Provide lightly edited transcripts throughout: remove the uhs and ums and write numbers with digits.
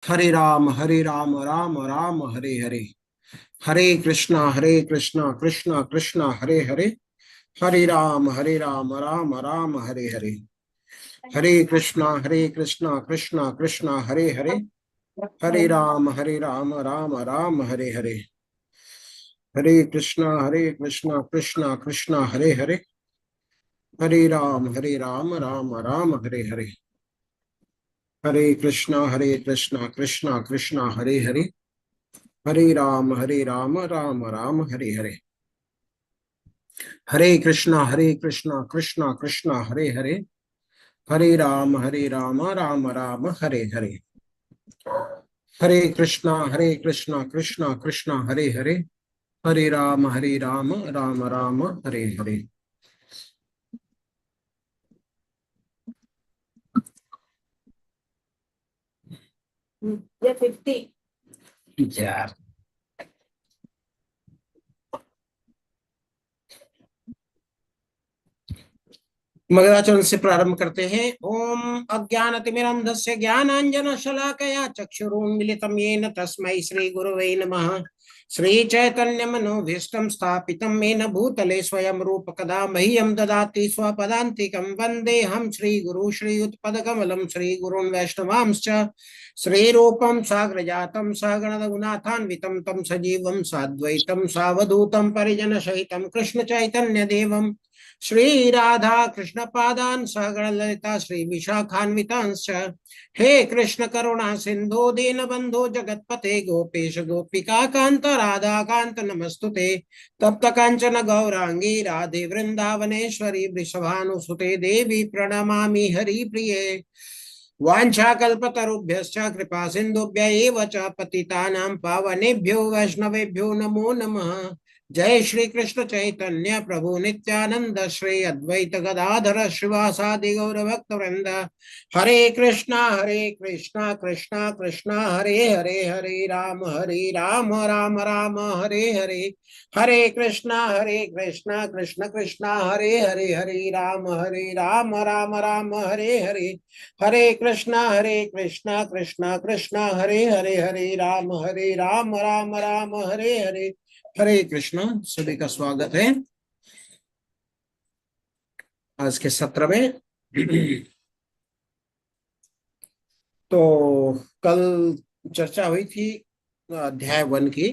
हरे राम राम राम हरे हरे। हरे कृष्णा कृष्णा कृष्णा हरे हरे। हरे राम राम राम हरे हरे। हरे कृष्णा कृष्णा कृष्णा हरे हरे। हरे राम राम राम हरे हरे। हरे कृष्णा कृष्णा कृष्णा हरे हरे। हरे राम राम राम हरे हरे। हरे कृष्णा कृष्णा कृष्णा हरे हरे। हरे राम राम राम हरे हरे। हरे कृष्णा कृष्णा कृष्णा हरे हरे। हरे राम राम राम हरे हरे। हरे कृष्णा कृष्णा कृष्णा हरे हरे। हरे राम राम राम हरे हरे। ये 50 यार। मंगलाचरण से प्रारंभ करते हैं। ओम अज्ञानतिमिरन्धस्य ज्ञानाञ्जनशलाकया चक्षुरुन्मिलितं येन तस्मै श्रीगुरवे नमः। श्रीचैतन्यमनोभीष्टं स्थापितं येन भूतले स्वयं रूप कदा मह्यं ददाति स्वपदान्तिकं वन्देऽहं श्रीगुरु श्रीयुतपदकमलं श्रीगुरून् वैष्णवांश्च श्रीरूपं साग्रजातं सहगणरघुनाथान्वितं तं सजीवं साद्वैतं सावधूतं परिजनसहितं कृष्णचैतन्यदेवं श्री राधा कृष्ण पादान सहगण ललिता श्री विशाखान्वितांश्च हे कृष्ण करुणा सिंधु दीन बंधु जगतपते गोपेश गोपिका कांत राधा कांत नमस्तुते तप्त कांचन गौरांगी राधे वृंदावनेश्वरी वृषभानुसुते देवी प्रणमामि हरि प्रिये वाञ्छाकल्पतरुभ्यश्च कृपा सिन्धुभ्य एव च पतितानां पावनेभ्यो वैष्णवेभ्यो नमो नमः। जय श्री कृष्ण चैतन्य प्रभु नित्यानंद श्री अद्वैत गदाधर श्रीवासादि गौर भक्त वृंद। हरे कृष्णा कृष्णा कृष्णा हरे हरे। हरे राम राम राम हरे हरे। हरे कृष्णा कृष्ण कृष्णा हरे हरे। हरे राम राम राम हरे हरे। हरे कृष्णा कृष्णा कृष्णा हरे हरे। हरे राम राम राम हरे हरे। हरे कृष्णा। सभी का स्वागत है आज के सत्र में। तो कल चर्चा हुई थी अध्याय 1 की।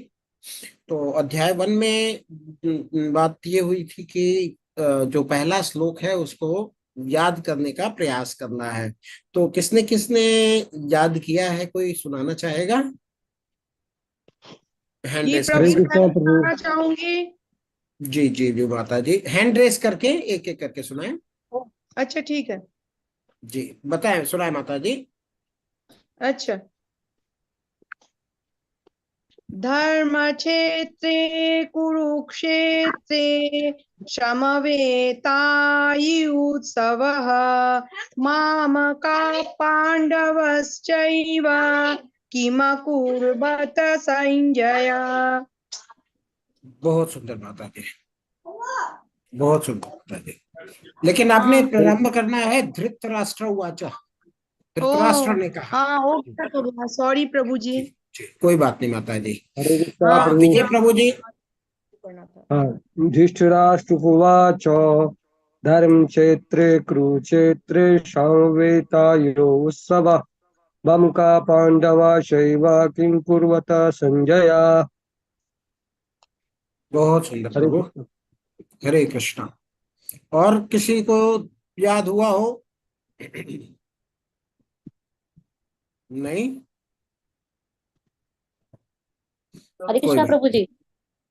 तो अध्याय 1 में बात ये हुई थी कि जो पहला श्लोक है उसको याद करने का प्रयास करना है। तो किसने किसने याद किया है, कोई सुनाना चाहेगा? हैंड जी रेस कर प्रभु, मैं सकते। सुनाना चाहूंगी। जी जी जी माता जी, हैंड रेस करके एक एक करके सुनाएं। अच्छा ठीक है। जी बताएं, सुनाएं माता जी। अच्छा। धर्म क्षेत्रे कुरुक्षेत्रे समवेतायुत्सवः मामका पाण्डवश्चैव किमकुर्वत संजय। बहुत सुंदर माता जी, बहुत सुंदर माता जी। लेकिन आपने प्रारंभ करना है धृतराष्ट्र उवाच। ओ धृतराष्ट्र ने कहा। हाँ, हो गया तो सॉरी प्रभु जी। जी जी कोई बात नहीं माता जी। हरे कृष्णा हाँ, प्रभु। विजय प्रभु जी। करना था। हाँ, युधिष्ठिराष्ट्रपुवाच धर्मक्षेत्रे कुरुक्षेत्रे समवेतायो उत्सवः बमुका पाण्डवा शैव किं कुर्वत संजय। बहुत सुंदर हरे प्रभु। कृष्ण। हरे कृष्णा। और किसी को याद हुआ हो? नहीं? हरे कोई कृष्णा बात प्रभु नहीं। जी।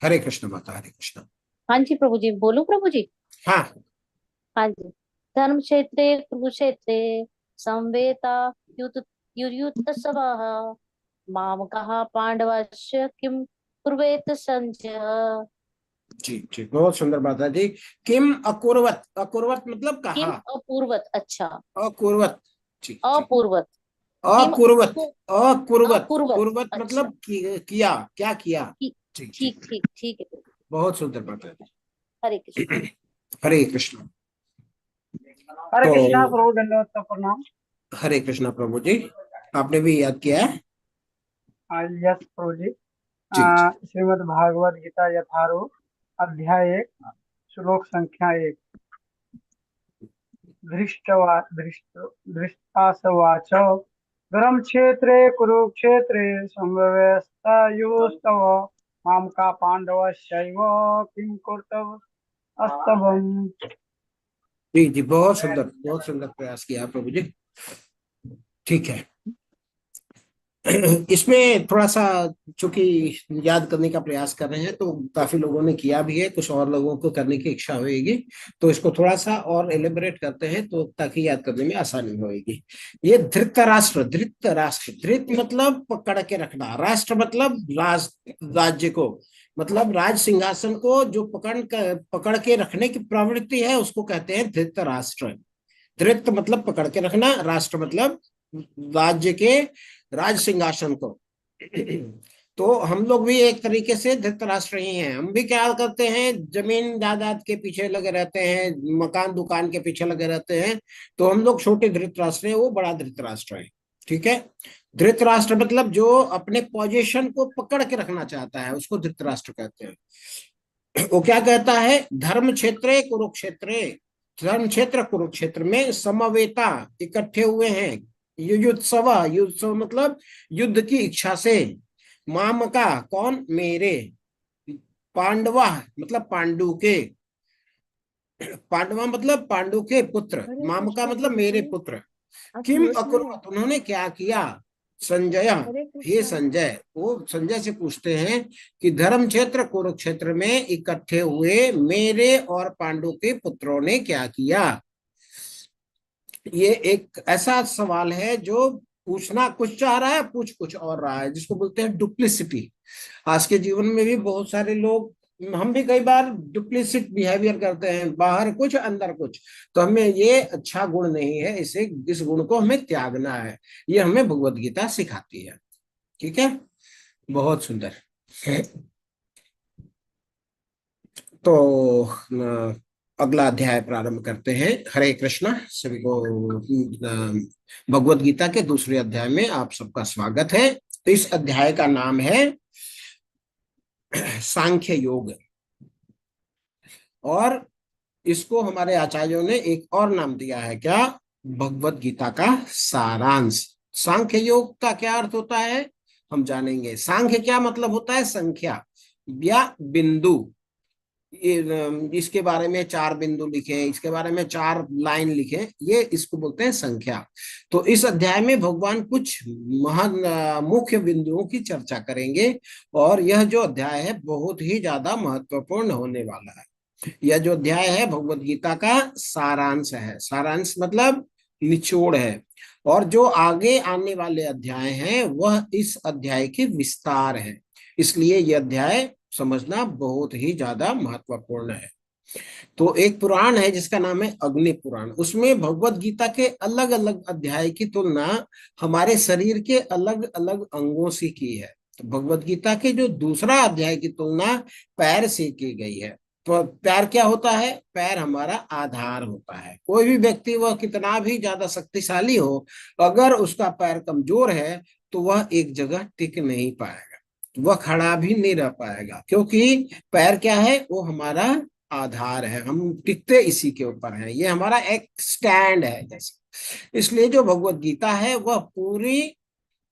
हरे कृष्ण माता, हरे कृष्ण। हाँ जी प्रभु जी, बोलूं प्रभु जी? हाँ। हाँ जी। धर्म क्षेत्रे कुरुक्षेत्रे संवेता युत युयुत्सवः मामकः पांडवस्य किम कुर्वेत संजय। जी जी बहुत सुंदर माता जी। किम अकुर्वत, अकुर्वत मतलब किम कहा। अपूर्वत, अच्छा। अकुर्वत। जी जी। अपूर्वत। किम अकुर्वत। अकुर्वत, अपूर्वत, कुर्वत अच्छा। मतलब किया, क्या किया। ठीक जी जी। ठीक ठीक ठीक है प्रभु। बहुत सुंदर माता हरे कृष्ण। जी। हरे कृष्ण। हरे तो कृष्णा प्रभु, दंडवत का प्रणाम। हरे कृष्णा प्रभु जी। आपने भी याद किया है। यस प्रभु जी। जी श्रीमद् भागवत गीता यथारूप अध्याय 1 श्लोक संख्या 1। धृष्टासवाच गरम क्षेत्रे कुरुक्षेत्रे संव्यवस्थायोस्तव माम का पांडवश्चैव किं कर्तव्य अस्तभम्। जी जी, बहुत सुंदर प्रयास किया प्रभु जी। ठीक है। इसमें थोड़ा सा चूंकि याद करने का प्रयास कर रहे हैं तो काफी लोगों ने किया भी है, कुछ और लोगों को करने की इच्छा होगी, तो इसको थोड़ा सा और एलिबरेट करते हैं तो ताकि याद करने में आसानी होगी। ये धृतराष्ट्र, धृत मतलब पकड़ के रखना, राष्ट्र मतलब राज्य को, मतलब राज सिंहासन को जो पकड़ के रखने की प्रवृत्ति है उसको कहते हैं धृतराष्ट्र। धृत मतलब पकड़ के रखना, राष्ट्र मतलब राज्य के राज सिंहासन को। तो हम लोग भी एक तरीके से धृतराष्ट्र ही हैं। हम भी क्या करते हैं, जमीन जायदाद के पीछे लगे रहते हैं, मकान दुकान के पीछे लगे रहते हैं, तो हम लोग छोटे धृतराष्ट्र हैं, वो बड़ा धृतराष्ट्र है। ठीक है। धृतराष्ट्र मतलब जो अपने पोजीशन को पकड़ के रखना चाहता है उसको धृतराष्ट्र कहते हैं। वो क्या कहता है, धर्म क्षेत्रे कुरुक्षेत्रे, धर्म क्षेत्र कुरुक्षेत्र में समवेता इकट्ठे हुए हैं, युद्धोत्सव मतलब युद्ध की इच्छा से, माम का कौन, मेरे, पांडवा मतलब पांडु के, पांडवा मतलब पांडु के पुत्र, हरे माम का कृष्णा मतलब प्रभु मेरे जी, पुत्र, आप किम म्यूट में हैं। अकुर्वत उन्होंने क्या किया, संजय, हरे हे कृष्णा। संजय, वो संजय से पूछते हैं कि धर्म क्षेत्र कुरुक्षेत्र में इकट्ठे हुए मेरे और पांडु के पुत्रों ने क्या किया। ये एक ऐसा सवाल है जो पूछना कुछ चाह रहा है, पूछ कुछ और रहा है, जिसको बोलते हैं डुप्लिसिटी। आज के जीवन में भी बहुत सारे लोग, हम भी कई बार डुप्लिसिट बिहेवियर करते हैं, बाहर कुछ अंदर कुछ। तो हमें ये अच्छा गुण नहीं है, इस गुण को हमें त्यागना है। ये हमें भगवत गीता सिखाती है। ठीक है, बहुत सुंदर। तो अगला अध्याय प्रारंभ करते हैं। हरे कृष्णा सभी को। भगवत गीता के दूसरे अध्याय में आप सबका स्वागत है। तो इस अध्याय का नाम है सांख्य योग, और इसको हमारे आचार्यों ने एक और नाम दिया है, क्या, भगवत गीता का सारांश। सांख्य योग का क्या अर्थ होता है हम जानेंगे। सांख्य क्या मतलब होता है, संख्या या बिंदु। इसके बारे में 4 बिंदु लिखे, इसके बारे में 4 लाइन लिखे, ये इसको बोलते हैं संख्या। तो इस अध्याय में भगवान कुछ मुख्य बिंदुओं की चर्चा करेंगे, और यह जो अध्याय है बहुत ही ज्यादा महत्वपूर्ण होने वाला है। यह जो अध्याय है भगवत गीता का सारांश है। सारांश मतलब निचोड़ है, और जो आगे आने वाले अध्याय हैं वह इस अध्याय के विस्तार है। इसलिए यह अध्याय समझना बहुत ही ज्यादा महत्वपूर्ण है। तो एक पुराण है जिसका नाम है अग्नि पुराण, उसमें भगवत गीता के अलग अलग अध्याय की तुलना हमारे शरीर के अलग अलग अंगों से की है। तो भगवत गीता के जो दूसरा अध्याय की तुलना पैर से की गई है। तो पैर क्या होता है, पैर हमारा आधार होता है। कोई भी व्यक्ति वह कितना भी ज्यादा शक्तिशाली हो, अगर उसका पैर कमजोर है तो वह एक जगह टिक नहीं पाएगा, वह खड़ा भी नहीं रह पाएगा, क्योंकि पैर क्या है, वो हमारा आधार है, हम टिकते इसी के ऊपर है, ये हमारा एक स्टैंड है जैसे। इसलिए जो भगवत गीता है वह पूरी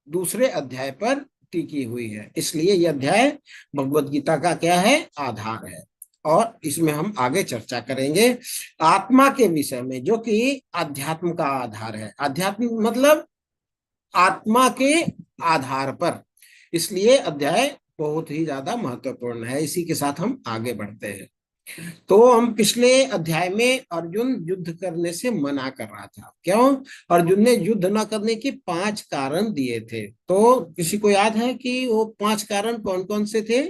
दूसरे अध्याय पर टिकी हुई है। इसलिए यह अध्याय भगवत गीता का क्या है, आधार है। और इसमें हम आगे चर्चा करेंगे आत्मा के विषय में, जो कि अध्यात्म का आधार है। अध्यात्म मतलब आत्मा के आधार पर, इसलिए अध्याय बहुत ही ज्यादा महत्वपूर्ण है। इसी के साथ हम आगे बढ़ते हैं। तो हम पिछले अध्याय में अर्जुन युद्ध करने से मना कर रहा था। क्यों, अर्जुन ने युद्ध न करने के 5 कारण दिए थे। तो किसी को याद है कि वो 5 कारण कौन कौन से थे।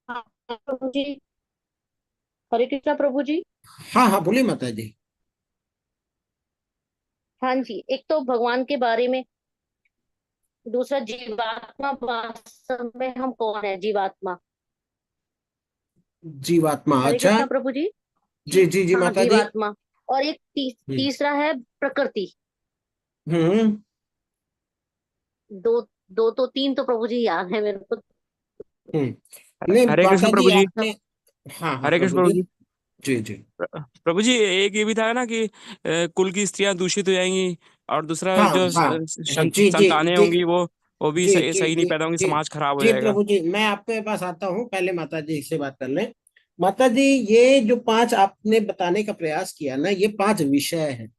हाँ, प्रभु जी। हरे कृष्णा प्रभु जी। हाँ हाँ, बोलिए माता जी। हाँ जी, एक तो भगवान के बारे में, दूसरा जीवात्मा, वास्तव में हम कौन है, जीवात्मा। जीवात्मा, हरे अच्छा। कृष्णा प्रभु जी। जी जी जी हाँ, माता जी। जीवात्मा। और एक हम्म, तीसरा है प्रकृति। हम्म। दो, दो तो तीन तो प्रभु जी याद है मेरे को। नहीं हरे कृष्ण माता जी प्रभु जी। आपने, हाँ हाँ हरे कृष्ण प्रभु प्रभु जी। जी। जी जी। प्रभु जी एक ये भी था ना कि कुल की स्त्रियां दूषित हो जाएंगी, और दूसरा हाँ जो हाँ हाँ, जी जी संतानें जी होंगी वो भी जी सही, जी सही नहीं जी पैदा होंगी, जी समाज खराब हो जी जाएगा। प्रभु जी, मैं आपके पास आता हूँ, पहले माता जी से बात कर लें। माता जी, ये जो पांच आपने बताने का प्रयास किया ना, ये पांच विषय है।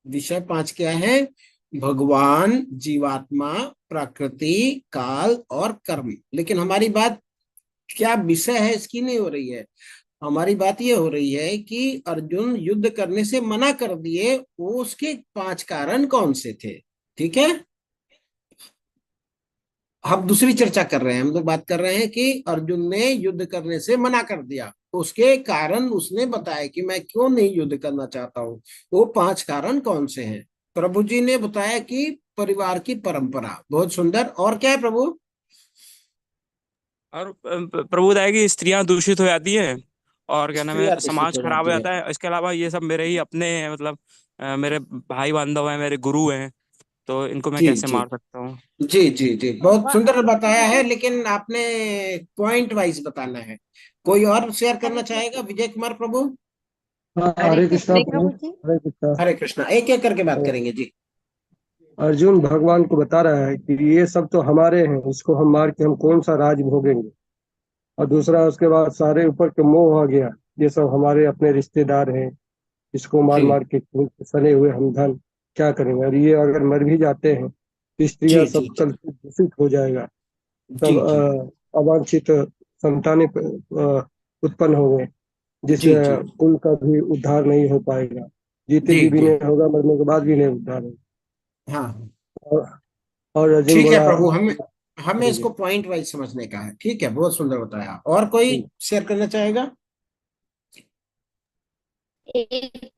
विषय पांच क्या है? भगवान, जीवात्मा, प्रकृति, काल और कर्म। लेकिन हमारी बात क्या विषय है इसकी नहीं हो रही है। हमारी बात ये हो रही है कि अर्जुन युद्ध करने से मना कर दिए, वो उसके पांच कारण कौन से थे? ठीक है, हम दूसरी चर्चा कर रहे हैं। हम लोग बात कर रहे हैं कि अर्जुन ने युद्ध करने से मना कर दिया, उसके कारण उसने बताया कि मैं क्यों नहीं युद्ध करना चाहता हूँ। वो पांच कारण कौन से हैं? प्रभु जी ने बताया कि परिवार की परंपरा। बहुत सुंदर। और क्या है प्रभु? और प्रभु बताया कि स्त्रियां दूषित हो जाती हैं, और क्या नाम है, स्त्रियां दूषित समाज हो खराब हो जाती है। जाता है। इसके अलावा ये सब मेरे ही अपने हैं, मतलब मेरे भाई बांधव हैं, मेरे गुरु हैं, तो इनको मैं जी कैसे जी मार सकता हूँ। जी जी जी, बहुत सुंदर बताया है, प्रभु लेकिन आपने पॉइंट वाइज बताना है। कोई और शेयर करना चाहेगा? विजय कुमार प्रभु। हाँ, हरे हरे कृष्णा कृष्ण प्रभु। प्रभु जी। हरे कृष्णा। हरे कृष्णा, एक एक करके बात तो करेंगे जी। अर्जुन भगवान को बता रहा है कि ये सब तो हमारे हैं, इसको हम मार के हम कौन सा राज भोगेंगे। और दूसरा, उसके बाद सारे ऊपर के मोह आ गया, ये सब हमारे अपने रिश्तेदार हैं, इसको मार जी मार के खून के सने हुए हम धन क्या करेंगे। और ये अगर मर भी जाते हैं तो स्त्रियां जी सब जी जी कल दूषित हो जाएगा, सब जी जी अवांछित संतानें उत्पन्न होंगे, जिससे जी जी कुल का भी उद्धार नहीं हो पाएगा। जीते जी जी भी जी। नहीं होगा, मरने के बाद भी नहीं उद्धार होगा। हाँ, और, और अर्जुन ठीक है बोला प्रभु, हमें हमें करेंगे। इसको पॉइंट वाइज समझने का है। ठीक है, बहुत सुंदर बताया। और कोई शेयर करना चाहेगा? एक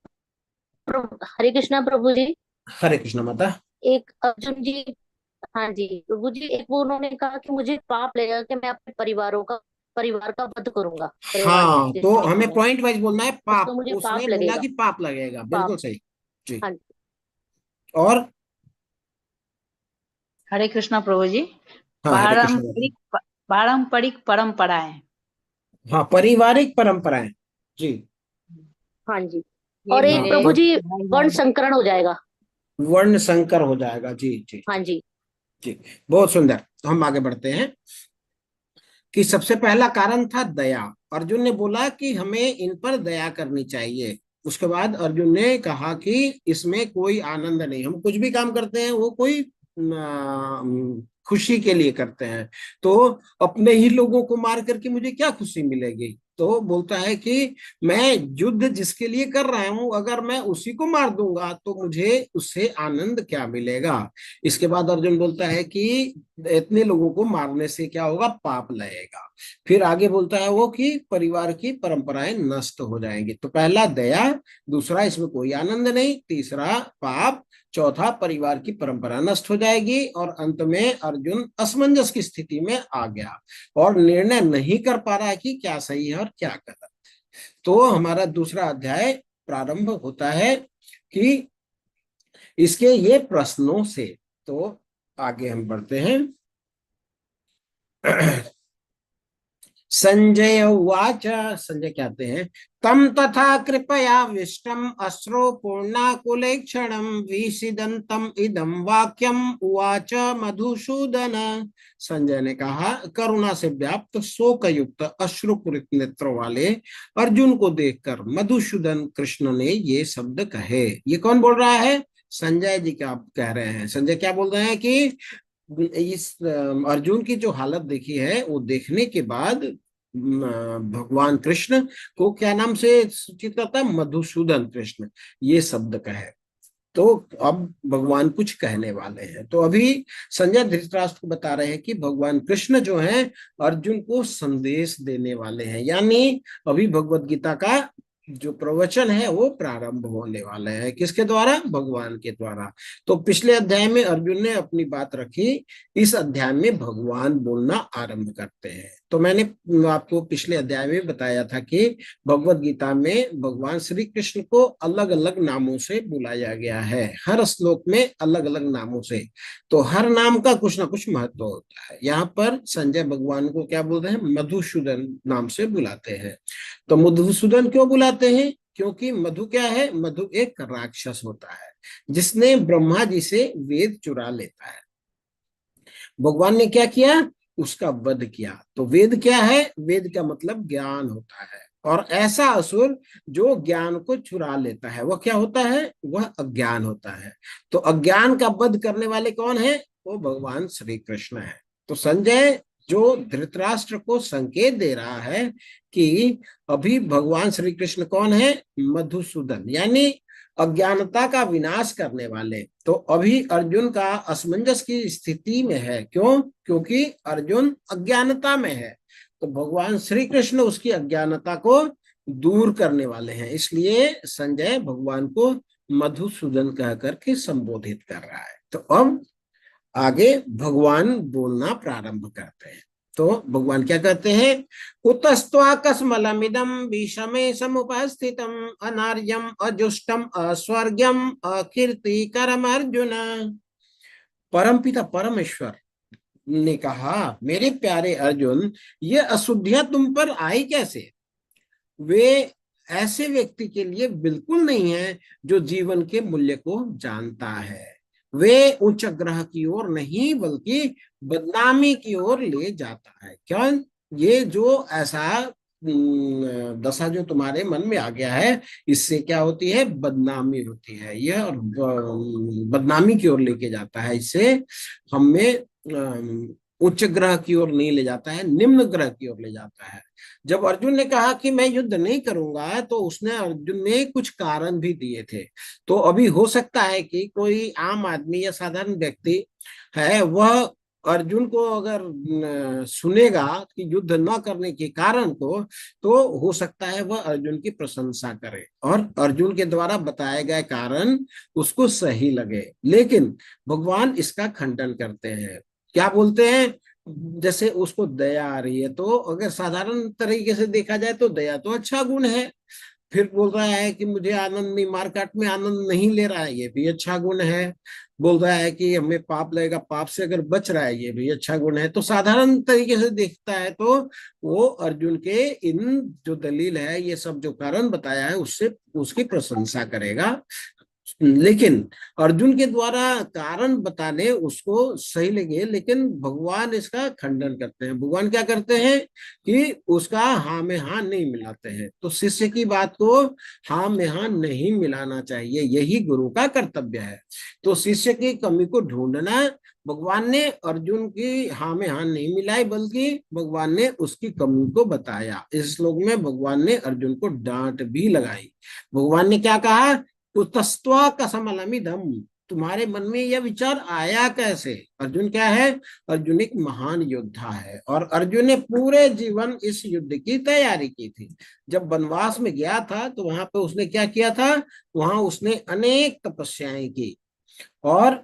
हरे कृष्णा प्रभु जी। हरे कृष्ण माता। एक अर्जुन जी, हाँ जी प्रभु जी, एक वो उन्होंने कहा कि मुझे पाप लगेगा कि मैं अपने परिवार का वध करूंगा, परिवार हाँ, तो जितने हमें भी हैं पॉइंट वाइज बोलना है। उसमें पाप, मुझे उसने पाप बोला लगेगा। कि पाप लगेगा, पाप, बिल्कुल सही। जी। हाँ जी। और हरे कृष्णा प्रभु जी। हाँ, हरे कृष्ण माता। पारंपरिक पारंपरिक परंपराएं, हाँ, पारिवारिक परंपराएं। जी। हाँ जी। ये और एक हाँ, मेरे प्रभु जी, भाई वर्ण बहन। संकरण हो जाएगा। वर्ण संकर हो जाएगा। जी जी हाँ जी जी। जी। बहुत सुंदर। तो हम आगे बढ़ते हैं कि सबसे पहला कारण था दया। अर्जुन ने बोला कि हमें इन पर दया करनी चाहिए। उसके बाद अर्जुन ने कहा कि इसमें कोई आनंद नहीं, हम कुछ भी काम करते हैं वो कोई खुशी के लिए करते हैं। तो अपने ही लोगों को मार करके मुझे क्या खुशी मिलेगी? तो बोलता है कि मैं युद्ध जिसके लिए कर रहा हूं, अगर मैं उसी को मार दूंगा तो मुझे उससे आनंद क्या मिलेगा? इसके बाद अर्जुन बोलता है कि इतने लोगों को मारने से क्या होगा? पाप लगेगा। फिर आगे बोलता है वो कि परिवार की परंपराएं नष्ट हो जाएंगी। तो पहला दया, दूसरा इसमें कोई आनंद नहीं, तीसरा पाप, चौथा परिवार की परंपरा नष्ट हो जाएगी, और अंत में अर्जुन असमंजस की स्थिति में आ गया और निर्णय नहीं कर पा रहा है कि क्या सही है और क्या गलत। तो हमारा दूसरा अध्याय प्रारंभ होता है कि इसके ये प्रश्नों से। तो आगे हम बढ़ते हैं। संजय उवाच, संजय कहते हैं, तम तथा कृपयाविष्टम् अश्रुपूर्णाकुलेक्षणं विषीदन्तम् इदं वाक्यम उवाच मधुसूदन। संजय ने कहा, करुणा से व्याप्त शोक युक्त अश्रुपूरित नेत्रों वाले अर्जुन को देखकर मधुसूदन कृष्ण ने ये शब्द कहे। ये कौन बोल रहा है? संजय जी क्या कह रहे हैं? संजय क्या बोल रहे हैं कि इस अर्जुन की जो हालत देखी है, वो देखने के बाद भगवान कृष्ण को क्या नाम से सूचित करता है? मधुसूदन कृष्ण, ये शब्द कहे। तो अब भगवान कुछ कहने वाले हैं। तो अभी संजय धृतराष्ट्र को बता रहे हैं कि भगवान कृष्ण जो हैं अर्जुन को संदेश देने वाले हैं, यानी अभी भगवत गीता का जो प्रवचन है वो प्रारंभ होने वाले हैं। किसके द्वारा? भगवान के द्वारा। तो पिछले अध्याय में अर्जुन ने अपनी बात रखी, इस अध्याय में भगवान बोलना आरंभ करते हैं। तो मैंने आपको पिछले अध्याय में बताया था कि भगवत गीता में भगवान श्री कृष्ण को अलग अलग नामों से बुलाया गया है, हर श्लोक में अलग अलग नामों से। तो हर नाम का कुछ ना कुछ महत्व होता है। यहाँ पर संजय भगवान को क्या बोलते हैं? मधुसूदन नाम से बुलाते हैं। तो मधुसूदन क्यों बुलाते हैं? क्योंकि मधु क्या है? मधु एक राक्षस होता है जिसने ब्रह्मा जी से वेद चुरा लेता है। भगवान ने क्या किया? उसका वध किया। तो वेद क्या है? वेद का मतलब ज्ञान होता है। और ऐसा असुर जो ज्ञान को चुरा लेता है वह क्या होता है? वह अज्ञान होता है। तो अज्ञान का वध करने वाले कौन है? वो भगवान श्री कृष्ण है। तो संजय जो धृतराष्ट्र को संकेत दे रहा है कि अभी भगवान श्री कृष्ण कौन है? मधुसूदन, यानी अज्ञानता का विनाश करने वाले। तो अभी अर्जुन का असमंजस की स्थिति में है। क्यों? क्योंकि अर्जुन अज्ञानता में है। तो भगवान श्री कृष्ण उसकी अज्ञानता को दूर करने वाले हैं, इसलिए संजय भगवान को मधुसूदन कह करके संबोधित कर रहा है। तो अब आगे भगवान बोलना प्रारंभ करते हैं। तो भगवान क्या कहते हैं? कुतस्त्वाकस्मलमिदं विषमे समुपस्थितम् अनार्यम अजुष्टम अस्वर्ग्यम अकीर्तिकरम अर्जुन। परमपिता परमेश्वर ने कहा, मेरे प्यारे अर्जुन, ये अशुद्धियां तुम पर आई कैसे? वे ऐसे व्यक्ति के लिए बिल्कुल नहीं है जो जीवन के मूल्य को जानता है। वे उच्च ग्रह की ओर नहीं बल्कि बदनामी की ओर ले जाता है। क्या? ये जो ऐसा दशा जो तुम्हारे मन में आ गया है, इससे क्या होती है? बदनामी होती है। यह बदनामी की ओर लेके जाता है। इससे हमें उच्च ग्रह की ओर नहीं ले जाता है, निम्न ग्रह की ओर ले जाता है। जब अर्जुन ने कहा कि मैं युद्ध नहीं करूंगा, तो उसने अर्जुन ने कुछ कारण भी दिए थे। तो अभी हो सकता है कि कोई आम आदमी या साधारण व्यक्ति है, वह अर्जुन को अगर सुनेगा कि युद्ध न करने के कारण को, तो हो सकता है वह अर्जुन की प्रशंसा करे और अर्जुन के द्वारा बताए गए कारण उसको सही लगे। लेकिन भगवान इसका खंडन करते हैं। क्या बोलते हैं? जैसे उसको दया आ रही है, तो अगर साधारण तरीके से देखा जाए तो दया तो अच्छा गुण है। फिर बोल रहा है कि मुझे आनंद नहीं, मारकाट में आनंद नहीं ले रहा है, ये भी अच्छा गुण है। बोल रहा है कि हमें पाप लगेगा, पाप से अगर बच रहा है, ये भी अच्छा गुण है। तो साधारण तरीके से देखता है तो वो अर्जुन के इन जो दलील है, ये सब जो कारण बताया है, उससे उसकी प्रशंसा करेगा। लेकिन अर्जुन के द्वारा कारण बताने उसको सही लगे, लेकिन भगवान इसका खंडन करते हैं। भगवान क्या करते हैं कि उसका हाँ में हाँ नहीं मिलाते हैं। तो शिष्य की बात को हाँ में हाँ नहीं मिलाना चाहिए, यही गुरु का कर्तव्य है। तो शिष्य की कमी को ढूंढना, भगवान ने अर्जुन की हाँ में हाँ नहीं मिलाई, बल्कि भगवान ने उसकी कमी को बताया। इस श्लोक में भगवान ने अर्जुन को डांट भी लगाई। भगवान ने क्या कहा? कुतस्त्वा कसमलमिदम, तुम्हारे मन में यह विचार आया कैसे? अर्जुन क्या है? अर्जुन एक महान योद्धा है और अर्जुन ने पूरे जीवन इस युद्ध की तैयारी की थी। जब वनवास में गया था तो वहां पे उसने क्या किया था? वहां उसने अनेक तपस्याएं की और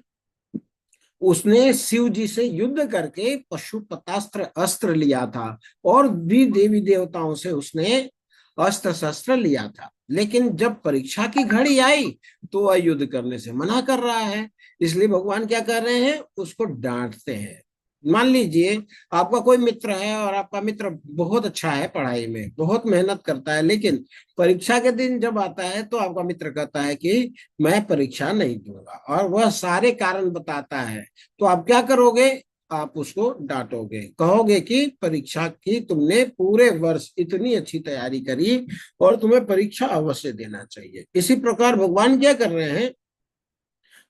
उसने शिव जी से युद्ध करके पशुपतास्त्र अस्त्र लिया था और भी देवी देवताओं से उसने अस्त्र शस्त्र लिया था। लेकिन जब परीक्षा की घड़ी आई तो वह युद्ध करने से मना कर रहा है। इसलिए भगवान क्या कर रहे हैं? उसको डांटते हैं। मान लीजिए आपका कोई मित्र है और आपका मित्र बहुत अच्छा है, पढ़ाई में बहुत मेहनत करता है, लेकिन परीक्षा के दिन जब आता है तो आपका मित्र कहता है कि मैं परीक्षा नहीं दूंगा और वह सारे कारण बताता है। तो आप क्या करोगे? आप उसको डांटोगे, कहोगे कि परीक्षा की तुमने पूरे वर्ष इतनी अच्छी तैयारी करी और तुम्हें परीक्षा अवश्य देना चाहिए। इसी प्रकार भगवान क्या कर रहे हैं?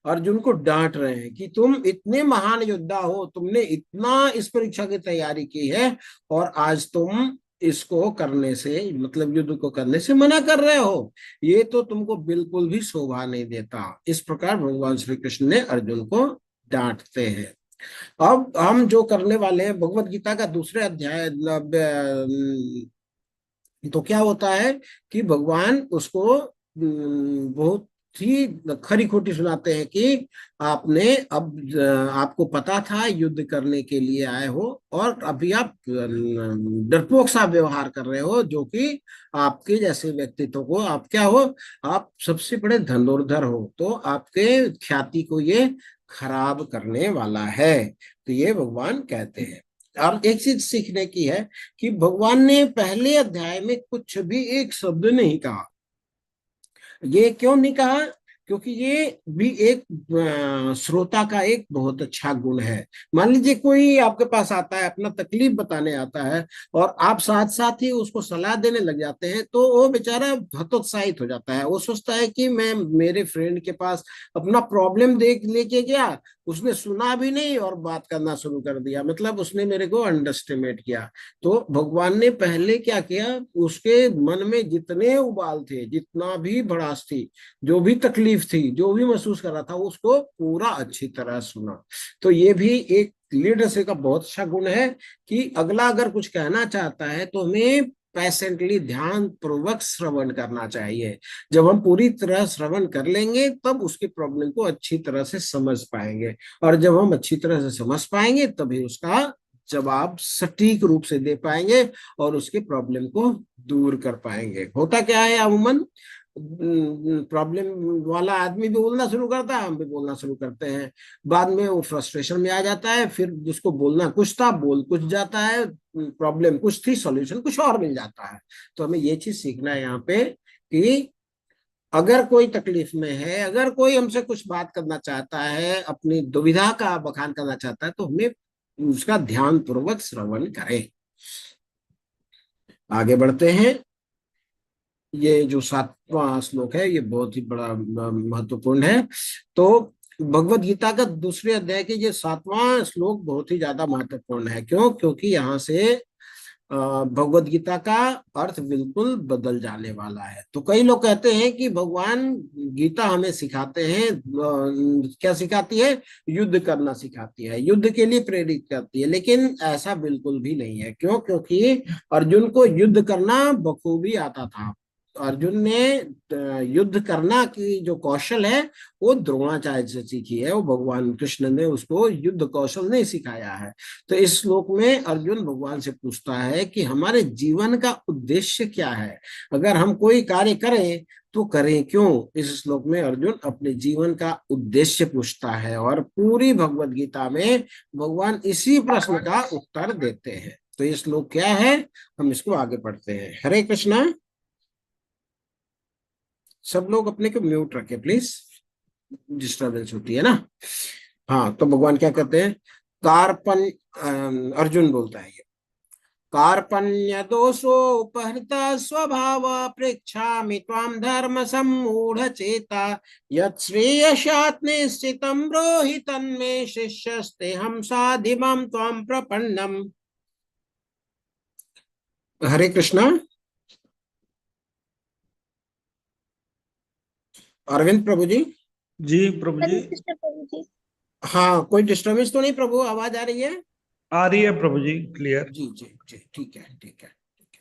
अर्जुन को डांट रहे हैं कि तुम इतने महान योद्धा हो, तुमने इतना इस परीक्षा की तैयारी की है और आज तुम इसको करने से, मतलब युद्ध को करने से मना कर रहे हो। ये तो तुमको बिल्कुल भी शोभा नहीं देता। इस प्रकार भगवान श्री कृष्ण ने अर्जुन को डांटते हैं। अब हम जो करने वाले हैं, भगवत गीता का दूसरे अध्याय तो क्या होता है कि भगवान उसको बहुत ही खरी खोटी सुनाते हैं कि आपने अब आपको पता था युद्ध करने के लिए आए हो और अभी आप डरपोक सा व्यवहार कर रहे हो, जो कि आपके जैसे व्यक्तित्व को आप क्या हो, आप सबसे बड़े धनुर्धर हो, तो आपके ख्याति को ये खराब करने वाला है। तो ये भगवान कहते हैं। और एक चीज सीखने की है कि भगवान ने पहले अध्याय में कुछ भी एक शब्द नहीं कहा। ये क्यों नहीं कहा? क्योंकि ये भी एक श्रोता का एक बहुत अच्छा गुण है। मान लीजिए कोई आपके पास आता है, अपना तकलीफ बताने आता है, और आप साथ साथ ही उसको सलाह देने लग जाते हैं, तो वो बेचारा हतोत्साहित हो जाता है। वो सोचता है कि मैं मेरे फ्रेंड के पास अपना प्रॉब्लम देख लेके गया, उसने सुना भी नहीं और बात करना शुरू कर दिया, मतलब उसने मेरे को अंडरस्टिमेट किया। तो भगवान ने पहले क्या किया, उसके मन में जितने उबाल थे, जितना भी भड़ास थी, जो भी तकलीफ थी, जो भी महसूस कर रहा था, उसको पूरा अच्छी तरह सुना। तो ये भी एक लीडरशिप का बहुत अच्छा गुण है कि अगला अगर कुछ कहना चाहता है तो हमें पैसेंटली, ध्यान पूर्वक श्रवण करना चाहिए। जब हम पूरी तरह श्रवण कर लेंगे तब उसकी प्रॉब्लम को अच्छी तरह से समझ पाएंगे, और जब हम अच्छी तरह से समझ पाएंगे तभी उसका जवाब सटीक रूप से दे पाएंगे और उसके प्रॉब्लम को दूर कर पाएंगे। होता क्या है, अमूमन प्रॉब्लम वाला आदमी भी बोलना शुरू करता है, हम भी बोलना शुरू करते हैं, बाद में वो फ्रस्ट्रेशन में आ जाता है, फिर जिसको बोलना कुछ था बोल कुछ जाता है, प्रॉब्लम कुछ थी सॉल्यूशन कुछ और मिल जाता है। तो हमें ये चीज सीखना है यहाँ पे कि अगर कोई तकलीफ में है, अगर कोई हमसे कुछ बात करना चाहता है, अपनी दुविधा का बखान करना चाहता है, तो हमें उसका ध्यान पूर्वक श्रवण करें। आगे बढ़ते हैं। ये जो 7वां श्लोक है ये बहुत ही बड़ा महत्वपूर्ण है। तो भगवत गीता का दूसरे अध्याय के ये 7वां श्लोक बहुत ही ज्यादा महत्वपूर्ण है। क्यों? क्योंकि यहाँ से भगवत गीता का अर्थ बिल्कुल बदल जाने वाला है। तो कई लोग कहते हैं कि भगवान गीता हमें सिखाते हैं, क्या सिखाती है? युद्ध करना सिखाती है, युद्ध के लिए प्रेरित करती है, लेकिन ऐसा बिल्कुल भी नहीं है। क्यों? क्योंकि अर्जुन को युद्ध करना बखूबी आता था। अर्जुन ने युद्ध करना की जो कौशल है वो द्रोणाचार्य से सीखी है, वो भगवान कृष्ण ने उसको युद्ध कौशल नहीं सिखाया है। तो इस श्लोक में अर्जुन भगवान से पूछता है कि हमारे जीवन का उद्देश्य क्या है, अगर हम कोई कार्य करें तो करें क्यों। इस श्लोक में अर्जुन अपने जीवन का उद्देश्य पूछता है, और पूरी भगवत गीता में भगवान इसी प्रश्न का उत्तर देते हैं। तो ये श्लोक क्या है, हम इसको आगे पढ़ते हैं। हरे कृष्णा। सब लोग अपने को म्यूट रखें प्लीज, डिस्टर्बेंस होती है ना। हाँ, तो भगवान क्या कहते हैं? कार्पण अर्जुन बोलता है ये, कार्पण्य दोषो उपहृत स्वभाव पृच्छामि त्वां धर्म सम्मूढ़ चेता यत् श्रेयसात् निश्चितं ब्रूहि तन्मे शिष्यस्ते हम साधिमं त्वां प्रपन्नम। हरे कृष्णा। अरविंद प्रभु जी। जी प्रभु जी। हाँ, कोई डिस्टर्बेंस तो नहीं प्रभु? आवाज आ रही है? आ रही है प्रभु जी, क्लियर। जी जी जी, ठीक है ठीक है ठीक है।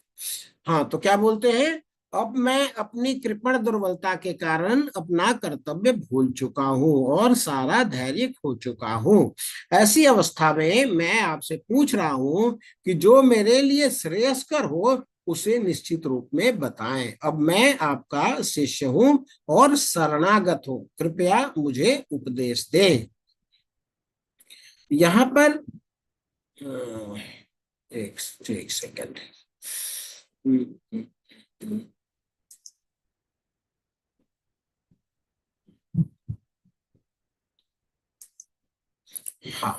हाँ, तो क्या बोलते हैं? अब मैं अपनी कृपण दुर्बलता के कारण अपना कर्तव्य भूल चुका हूँ और सारा धैर्य खो चुका हूँ। ऐसी अवस्था में मैं आपसे पूछ रहा हूँ कि जो मेरे लिए श्रेयस्कर हो उसे निश्चित रूप में बताएं। अब मैं आपका शिष्य हूँ और शरणागत हूँ, कृपया मुझे उपदेश दें। यहाँ पर एक सेकंड। हाँ,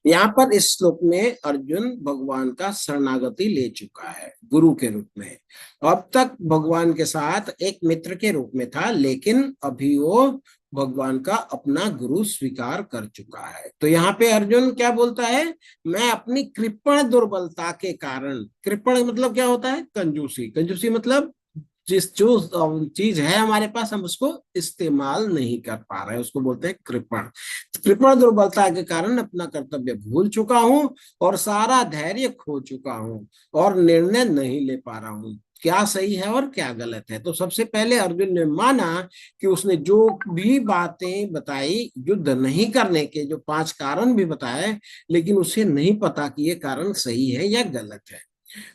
यहाँ पर इस श्लोक में अर्जुन भगवान का शरणागति ले चुका है गुरु के रूप में। अब तक भगवान के साथ एक मित्र के रूप में था, लेकिन अभी वो भगवान का अपना गुरु स्वीकार कर चुका है। तो यहाँ पे अर्जुन क्या बोलता है? मैं अपनी कृपण दुर्बलता के कारण, कृपण मतलब क्या होता है? कंजूसी। कंजूसी मतलब जिस जो चीज है हमारे पास हम उसको इस्तेमाल नहीं कर पा रहे, उसको बोलते हैं कृपण। कृपण दुर्बलता के कारण अपना कर्तव्य भूल चुका हूं और सारा धैर्य खो चुका हूं और निर्णय नहीं ले पा रहा हूं, क्या सही है और क्या गलत है। तो सबसे पहले अर्जुन ने माना कि उसने जो भी बातें बताई, युद्ध नहीं करने के जो 5 कारण भी बताए, लेकिन उसे नहीं पता कि ये कारण सही है या गलत है।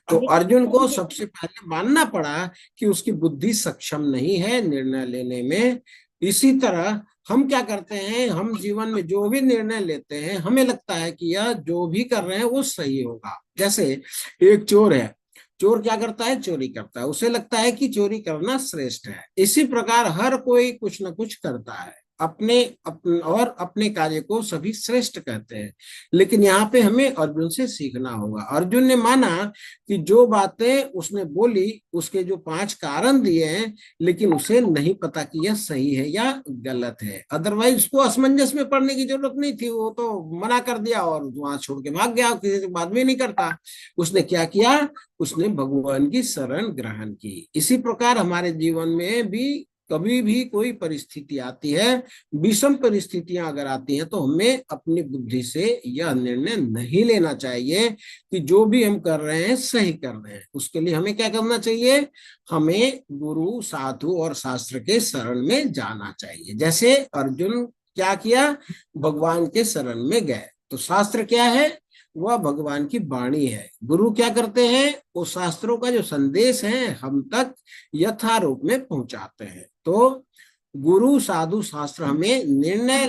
तो अर्जुन को सबसे पहले मानना पड़ा कि उसकी बुद्धि सक्षम नहीं है निर्णय लेने में। इसी तरह हम क्या करते हैं, हम जीवन में जो भी निर्णय लेते हैं हमें लगता है कि यह जो भी कर रहे हैं वो सही होगा। जैसे एक चोर है, चोर क्या करता है, चोरी करता है, उसे लगता है कि चोरी करना श्रेष्ठ है। इसी प्रकार हर कोई कुछ ना कुछ करता है, अपने कार्य को सभी श्रेष्ठ कहते हैं। लेकिन यहाँ पे हमें अर्जुन से सीखना होगा। अर्जुन ने माना कि जो बातें उसने बोली उसके जो 5 कारण दिए हैं, लेकिन उसे नहीं पता कि यह सही है या गलत है। अदरवाइज उसको असमंजस में पड़ने की जरूरत नहीं थी, वो तो मना कर दिया और वहां छोड़ के भाग गया, किसी से बात भी नहीं करता। उसने क्या किया, उसने भगवान की शरण ग्रहण की। इसी प्रकार हमारे जीवन में भी कभी भी कोई परिस्थिति आती है, विषम परिस्थितियां अगर आती हैं, तो हमें अपनी बुद्धि से यह निर्णय नहीं लेना चाहिए कि जो भी हम कर रहे हैं सही कर रहे हैं। उसके लिए हमें क्या करना चाहिए, हमें गुरु साधु और शास्त्र के शरण में जाना चाहिए। जैसे अर्जुन क्या किया, भगवान के शरण में गए। तो शास्त्र क्या है, वह भगवान की वाणी है। गुरु क्या करते हैं, वो शास्त्रों का जो संदेश है हम तक यथारूप में पहुंचाते हैं। तो गुरु साधु शास्त्र हमें निर्णय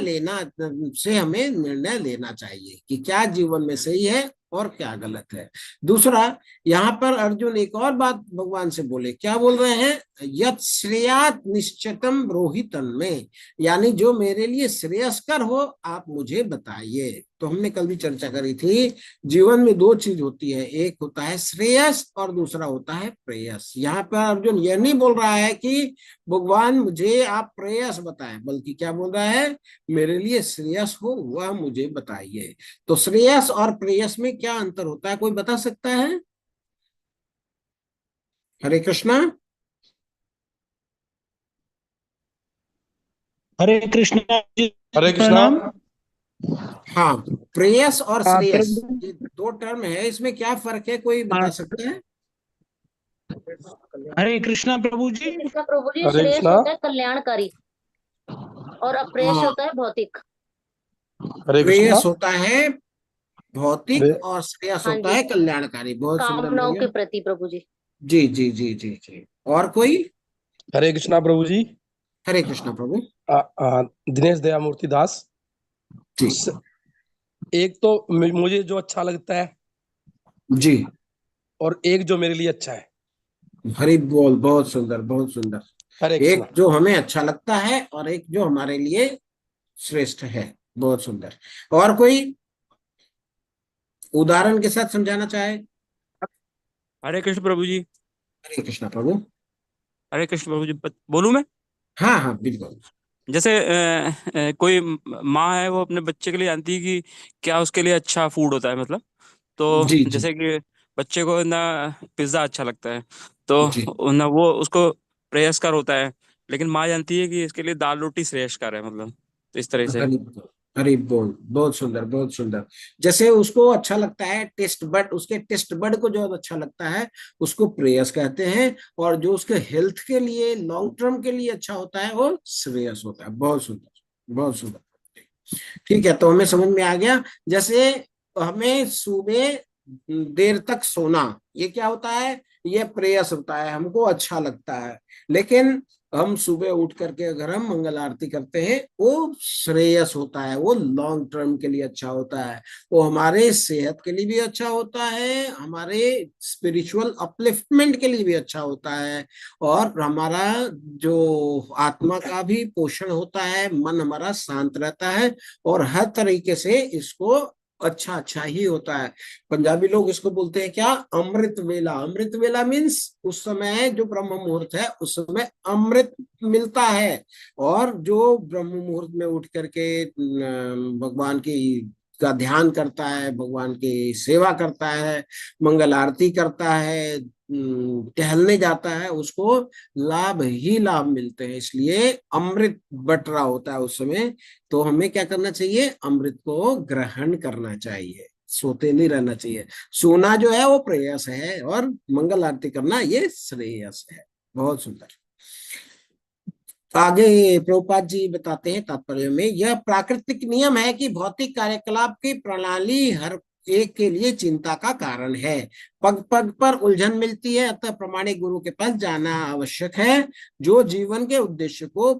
लेना चाहिए कि क्या जीवन में सही है और क्या गलत है। दूसरा, यहाँ पर अर्जुन एक और बात भगवान से बोले, क्या बोल रहे हैं, यत् श्रेयात निश्चितम ब्रूहि में, यानी जो मेरे लिए श्रेयस्कर हो आप मुझे बताइए। तो हमने कल भी चर्चा करी थी, जीवन में 2 चीज होती है, एक होता है श्रेयस और दूसरा होता है प्रेयस। यहाँ पर अर्जुन यह नहीं बोल रहा है कि भगवान मुझे आप प्रेयस बताएं, बल्कि क्या बोल रहा है, मेरे लिए श्रेयस हो वह मुझे बताइए। तो श्रेयस और प्रेयस में क्या अंतर होता है, कोई बता सकता है? हरे कृष्णा। हरे कृष्णा जी। हरे कृष्णा। हाँ, प्रेयस और श्रेयस प्रभु ये 2 टर्म है, इसमें क्या फर्क है, कोई बता सकता है? हरे कृष्णा प्रभु जी। कृष्ण प्रभु जी, हरे श्रेयस कृष्णा। होता है कल्याणकारी और अप्रेयस हाँ, होता है भौतिक। हरे कृष्णा। प्रेयस होता है भौतिक हरे और श्रेयस हाँ होता जी, है कल्याणकारी। बहुत सुंदर कामनाओं बोलिए। के प्रति प्रभु जी। जी जी जी जी जी। और कोई? हरे कृष्णा प्रभु जी। हरे कृष्णा प्रभु दिनेश दया मूर्ति दास। जी एक तो मुझे जो अच्छा लगता है जी। और एक जो मेरे लिए अच्छा है। हरि बोल, बहुत सुंदर बहुत सुंदर। हरे कृष्णा। एक जो हमें अच्छा लगता है और एक जो हमारे लिए श्रेष्ठ है, बहुत सुंदर। और कोई उदाहरण के साथ समझाना चाहे? हरे कृष्ण प्रभु जी। हरे कृष्णा प्रभु। हरे कृष्ण प्रभु जी, बोलूं मैं? हाँ हाँ बिल्कुल। जैसे कोई माँ है, वो अपने बच्चे के लिए जानती है कि क्या उसके लिए अच्छा फूड होता है, मतलब तो जी जी जैसे कि बच्चे को ना पिज्ज़ा अच्छा लगता है, जी। तो ना वो उसको प्रेयस्कर होता है, लेकिन माँ जानती है कि इसके लिए दाल रोटी श्रेयस्कर है, मतलब तो इस तरह से। हरि बोल, हरि बोल, बहुत सुंदर बहुत सुंदर। जैसे उसको अच्छा लगता है टेस्ट बड, उसके टेस्ट बड को जो अच्छा लगता है उसको प्रेयस कहते हैं, और जो उसके हेल्थ के लिए लॉन्ग टर्म के लिए अच्छा होता है वो श्रेयस होता है। बहुत सुंदर बहुत सुंदर। ठीक है, तो हमें समझ में आ गया। जैसे हमें सुबह देर तक सोना, ये क्या होता है, ये प्रेयस होता है, हमको अच्छा लगता है। लेकिन हम सुबह उठ करके अगर हम मंगल आरती करते हैं वो श्रेयस होता है, वो लॉन्ग टर्म के लिए अच्छा होता है, वो हमारे सेहत के लिए भी अच्छा होता है, हमारे स्पिरिचुअल अपलिफ्टमेंट के लिए भी अच्छा होता है, और हमारा जो आत्मा का भी पोषण होता है, मन हमारा शांत रहता है, और हर तरीके से इसको अच्छा अच्छा ही होता है। पंजाबी लोग इसको बोलते हैं क्या, अमृत वेला। अमृत वेला मीन्स उस समय जो ब्रह्म मुहूर्त है उस समय अमृत मिलता है, और जो ब्रह्म मुहूर्त में उठ करके भगवान की का ध्यान करता है, भगवान की सेवा करता है, मंगल आरती करता है, टहलने जाता है, उसको लाभ ही लाभ मिलते हैं। इसलिए अमृत बट रहा होता है उस समय, तो हमें क्या करना चाहिए, अमृत को ग्रहण करना चाहिए, सोते नहीं रहना चाहिए। सोना जो है वो प्रेयस है और मंगल आरती करना ये श्रेयस है। बहुत सुंदर। आगे प्रभुपाद जी बताते हैं तात्पर्य में, यह प्राकृतिक नियम है कि भौतिक कार्यकलाप की प्रणाली हर एक के लिए चिंता का कारण है। पग पग पर उलझन मिलती है, अतः प्रामाणिक गुरु के पास जाना आवश्यक है, जो जीवन के उद्देश्य को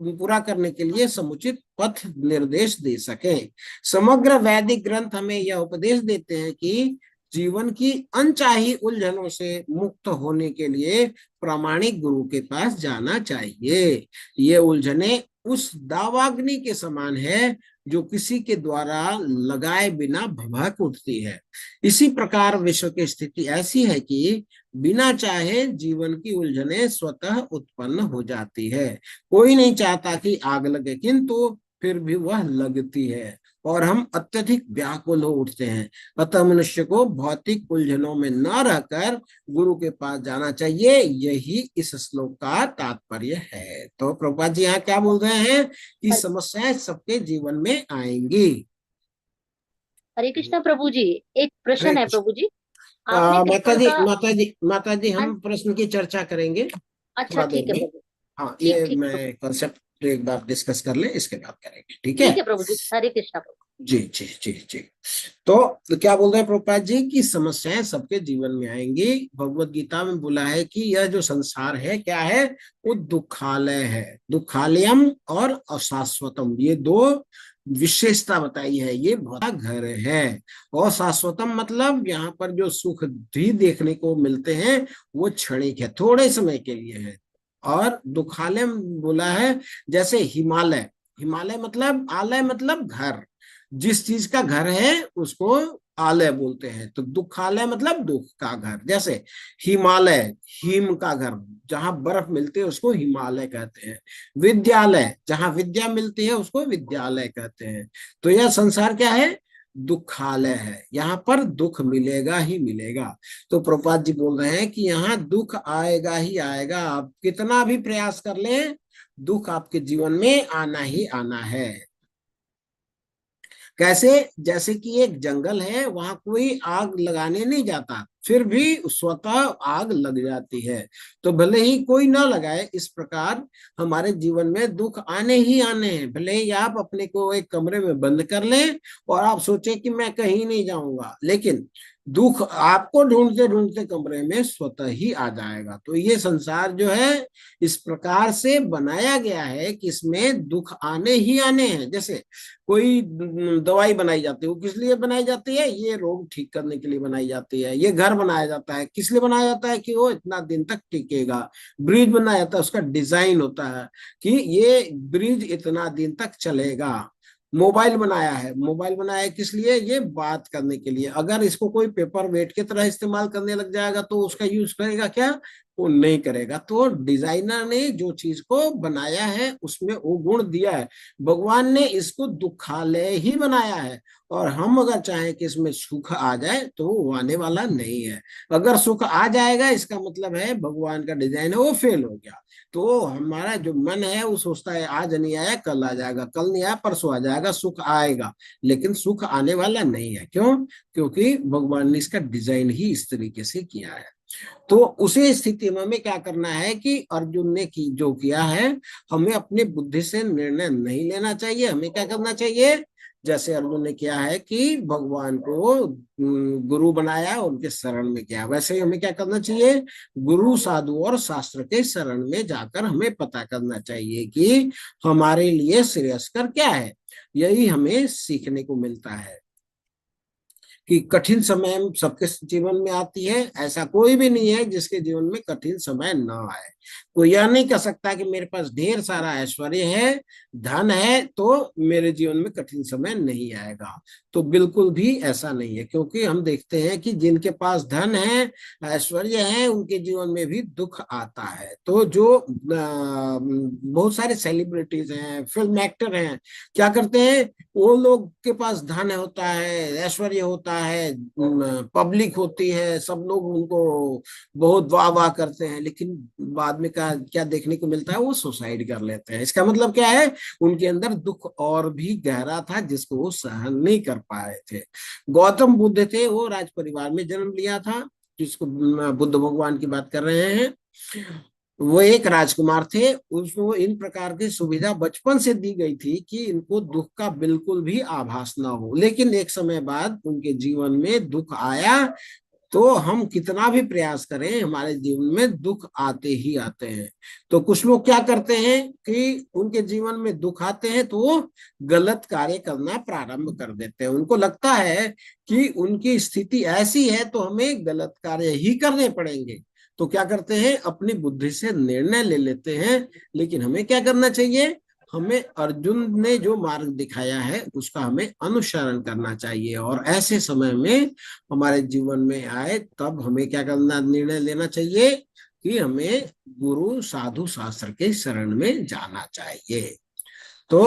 पूरा करने के लिए समुचित पथ निर्देश दे सके। समग्र वैदिक ग्रंथ हमें यह उपदेश देते हैं कि जीवन की अनचाही उलझनों से मुक्त होने के लिए प्रामाणिक गुरु के पास जाना चाहिए। ये उलझने उस दावाग्नि के समान है जो किसी के द्वारा लगाए बिना भभक उठती है। इसी प्रकार विश्व की स्थिति ऐसी है कि बिना चाहे जीवन की उलझने स्वतः उत्पन्न हो जाती है। कोई नहीं चाहता कि आग लगे, किंतु फिर भी वह लगती है और हम अत्यधिक व्याकुल हो उठते हैं। अतः मनुष्य को भौतिक उलझनों में न रहकर गुरु के पास जाना चाहिए। यही इस श्लोक का तात्पर्य है। तो प्रभुपाद जी यहाँ क्या बोल रहे हैं कि समस्याएं सबके जीवन में आएंगी। हरे कृष्णा प्रभु जी, एक प्रश्न हरे है कृष्ण। प्रभु जी। आपने माता जी हाँ, हम प्रश्न की चर्चा करेंगे अच्छा थोड़ा देर ठीक है में। प्रभु। हाँ, ठीक ये ठीक प्रभु। मैं कंसेप्ट एक बार डिस्कस कर ले, इसके बाद करेंगे, ठीक ठीक है। है प्रभु जी, हरे कृष्णा प्रभु। जी जी जी जी। तो क्या बोल रहे हैं प्रभुपाद जी कि समस्याएं सबके जीवन में आएंगी। भगवत गीता में बोला है कि यह जो संसार है क्या है, वो दुखालय है। दुखालयम और अशाश्वतम, ये दो विशेषता बताई है। ये भौतिक घर है, और शाश्वतम मतलब यहाँ पर जो सुख भी देखने को मिलते हैं वो क्षणिक है, थोड़े समय के लिए है। और दुखालय बोला है जैसे हिमालय, हिमालय मतलब आलय मतलब घर, जिस चीज का घर है उसको आलय बोलते हैं। तो दुखालय मतलब दुख का घर। जैसे हिमालय, हिम का घर, जहां बर्फ मिलती है उसको हिमालय कहते हैं। विद्यालय, जहां विद्या मिलती है उसको विद्यालय कहते हैं। तो यह संसार क्या है, दुखालय है, यहाँ पर दुख मिलेगा ही मिलेगा। तो प्रभुपाद जी बोल रहे हैं कि यहाँ दुख आएगा ही आएगा, आप कितना भी प्रयास कर लें दुख आपके जीवन में आना ही आना है। कैसे, जैसे कि एक जंगल है, वहां कोई आग लगाने नहीं जाता, फिर भी स्वतः आग लग जाती है। तो भले ही कोई ना लगाए, इस प्रकार हमारे जीवन में दुख आने ही आने हैं। भले ही आप अपने को एक कमरे में बंद कर लें और आप सोचे कि मैं कहीं नहीं जाऊंगा, लेकिन दुख आपको ढूंढते ढूंढते कमरे में स्वतः ही आ जाएगा। तो ये संसार जो है इस प्रकार से बनाया गया है कि इसमें दुख आने ही आने हैं। जैसे कोई दवाई बनाई जाती है, वो किस लिए बनाई जाती है, ये रोग ठीक करने के लिए बनाई जाती है। ये घर बनाया जाता है, किस लिए बनाया जाता है, कि वो इतना दिन तक टिकेगा। ब्रिज बनाया जाता है, उसका डिजाइन होता है कि ये ब्रिज इतना दिन तक चलेगा। मोबाइल बनाया है, मोबाइल बनाया है किस लिए, ये बात करने के लिए। अगर इसको कोई पेपर वेट की तरह इस्तेमाल करने लग जाएगा तो उसका यूज करेगा क्या, वो नहीं करेगा। तो डिजाइनर ने जो चीज को बनाया है उसमें वो गुण दिया है। भगवान ने इसको दुखालय ही बनाया है, और हम अगर चाहें कि इसमें सुख आ जाए तो वो आने वाला नहीं है। अगर सुख आ जाएगा इसका मतलब है भगवान का डिजाइन है वो फेल हो गया। तो हमारा जो मन है वो सोचता है आज नहीं आया कल आ जाएगा, कल नहीं आया परसों आ जाएगा, सुख आएगा, लेकिन सुख आने वाला नहीं है। क्यों, क्योंकि भगवान ने इसका डिजाइन ही इस तरीके से किया है। तो उसी स्थिति में हमें क्या करना है कि अर्जुन ने जो किया है, हमें अपनी बुद्धि से निर्णय नहीं लेना चाहिए। हमें क्या करना चाहिए, जैसे अर्जुन ने किया है कि भगवान को गुरु बनाया, उनके शरण में किया, वैसे ही हमें क्या करना चाहिए, गुरु साधु और शास्त्र के शरण में जाकर हमें पता करना चाहिए कि हमारे लिए श्रेयस्कर क्या है। यही हमें सीखने को मिलता है कि कठिन समय सबके जीवन में आती है, ऐसा कोई भी नहीं है जिसके जीवन में कठिन समय ना आए। कोई यह नहीं कह सकता कि मेरे पास ढेर सारा ऐश्वर्य है, धन है, तो मेरे जीवन में कठिन समय नहीं आएगा। तो बिल्कुल भी ऐसा नहीं है, क्योंकि हम देखते हैं कि जिनके पास धन है, ऐश्वर्य है, उनके जीवन में भी दुख आता है। तो जो बहुत सारे सेलिब्रिटीज हैं, फिल्म एक्टर हैं, क्या करते हैं, वो लोग के पास धन होता है, ऐश्वर्य होता है, पब्लिक होती है, सब लोग उनको बहुत वाह वाह करते हैं, लेकिन बाद में क्या क्या देखने को मिलता है, वो सुसाइड कर लेते हैं। इसका मतलब क्या है, उनके अंदर दुख और भी गहरा था जिसको वो सहन नहीं कर पाए थे। गौतम बुद्ध थे, वो राज परिवार में जन्म लिया था, जिसको बुद्ध भगवान की बात कर रहे हैं। वो एक राजकुमार थे, उसको इन प्रकार की सुविधा बचपन से दी गई थी कि इनको दुख का बिल्कुल भी आभास ना हो। लेकिन एक समय बाद उनके जीवन में दुख आया, तो हम कितना भी प्रयास करें, हमारे जीवन में दुख आते ही आते हैं। तो कुछ लोग क्या करते हैं कि उनके जीवन में दुख आते हैं तो वो गलत कार्य करना प्रारंभ कर देते हैं। उनको लगता है कि उनकी स्थिति ऐसी है तो हमें गलत कार्य ही करने पड़ेंगे। तो क्या करते हैं, अपनी बुद्धि से निर्णय ले लेते हैं। लेकिन हमें क्या करना चाहिए, हमें अर्जुन ने जो मार्ग दिखाया है उसका हमें अनुसरण करना चाहिए। और ऐसे समय में हमारे जीवन में आए तब हमें क्या करना, निर्णय लेना चाहिए कि हमें गुरु साधु शास्त्र के शरण में जाना चाहिए। तो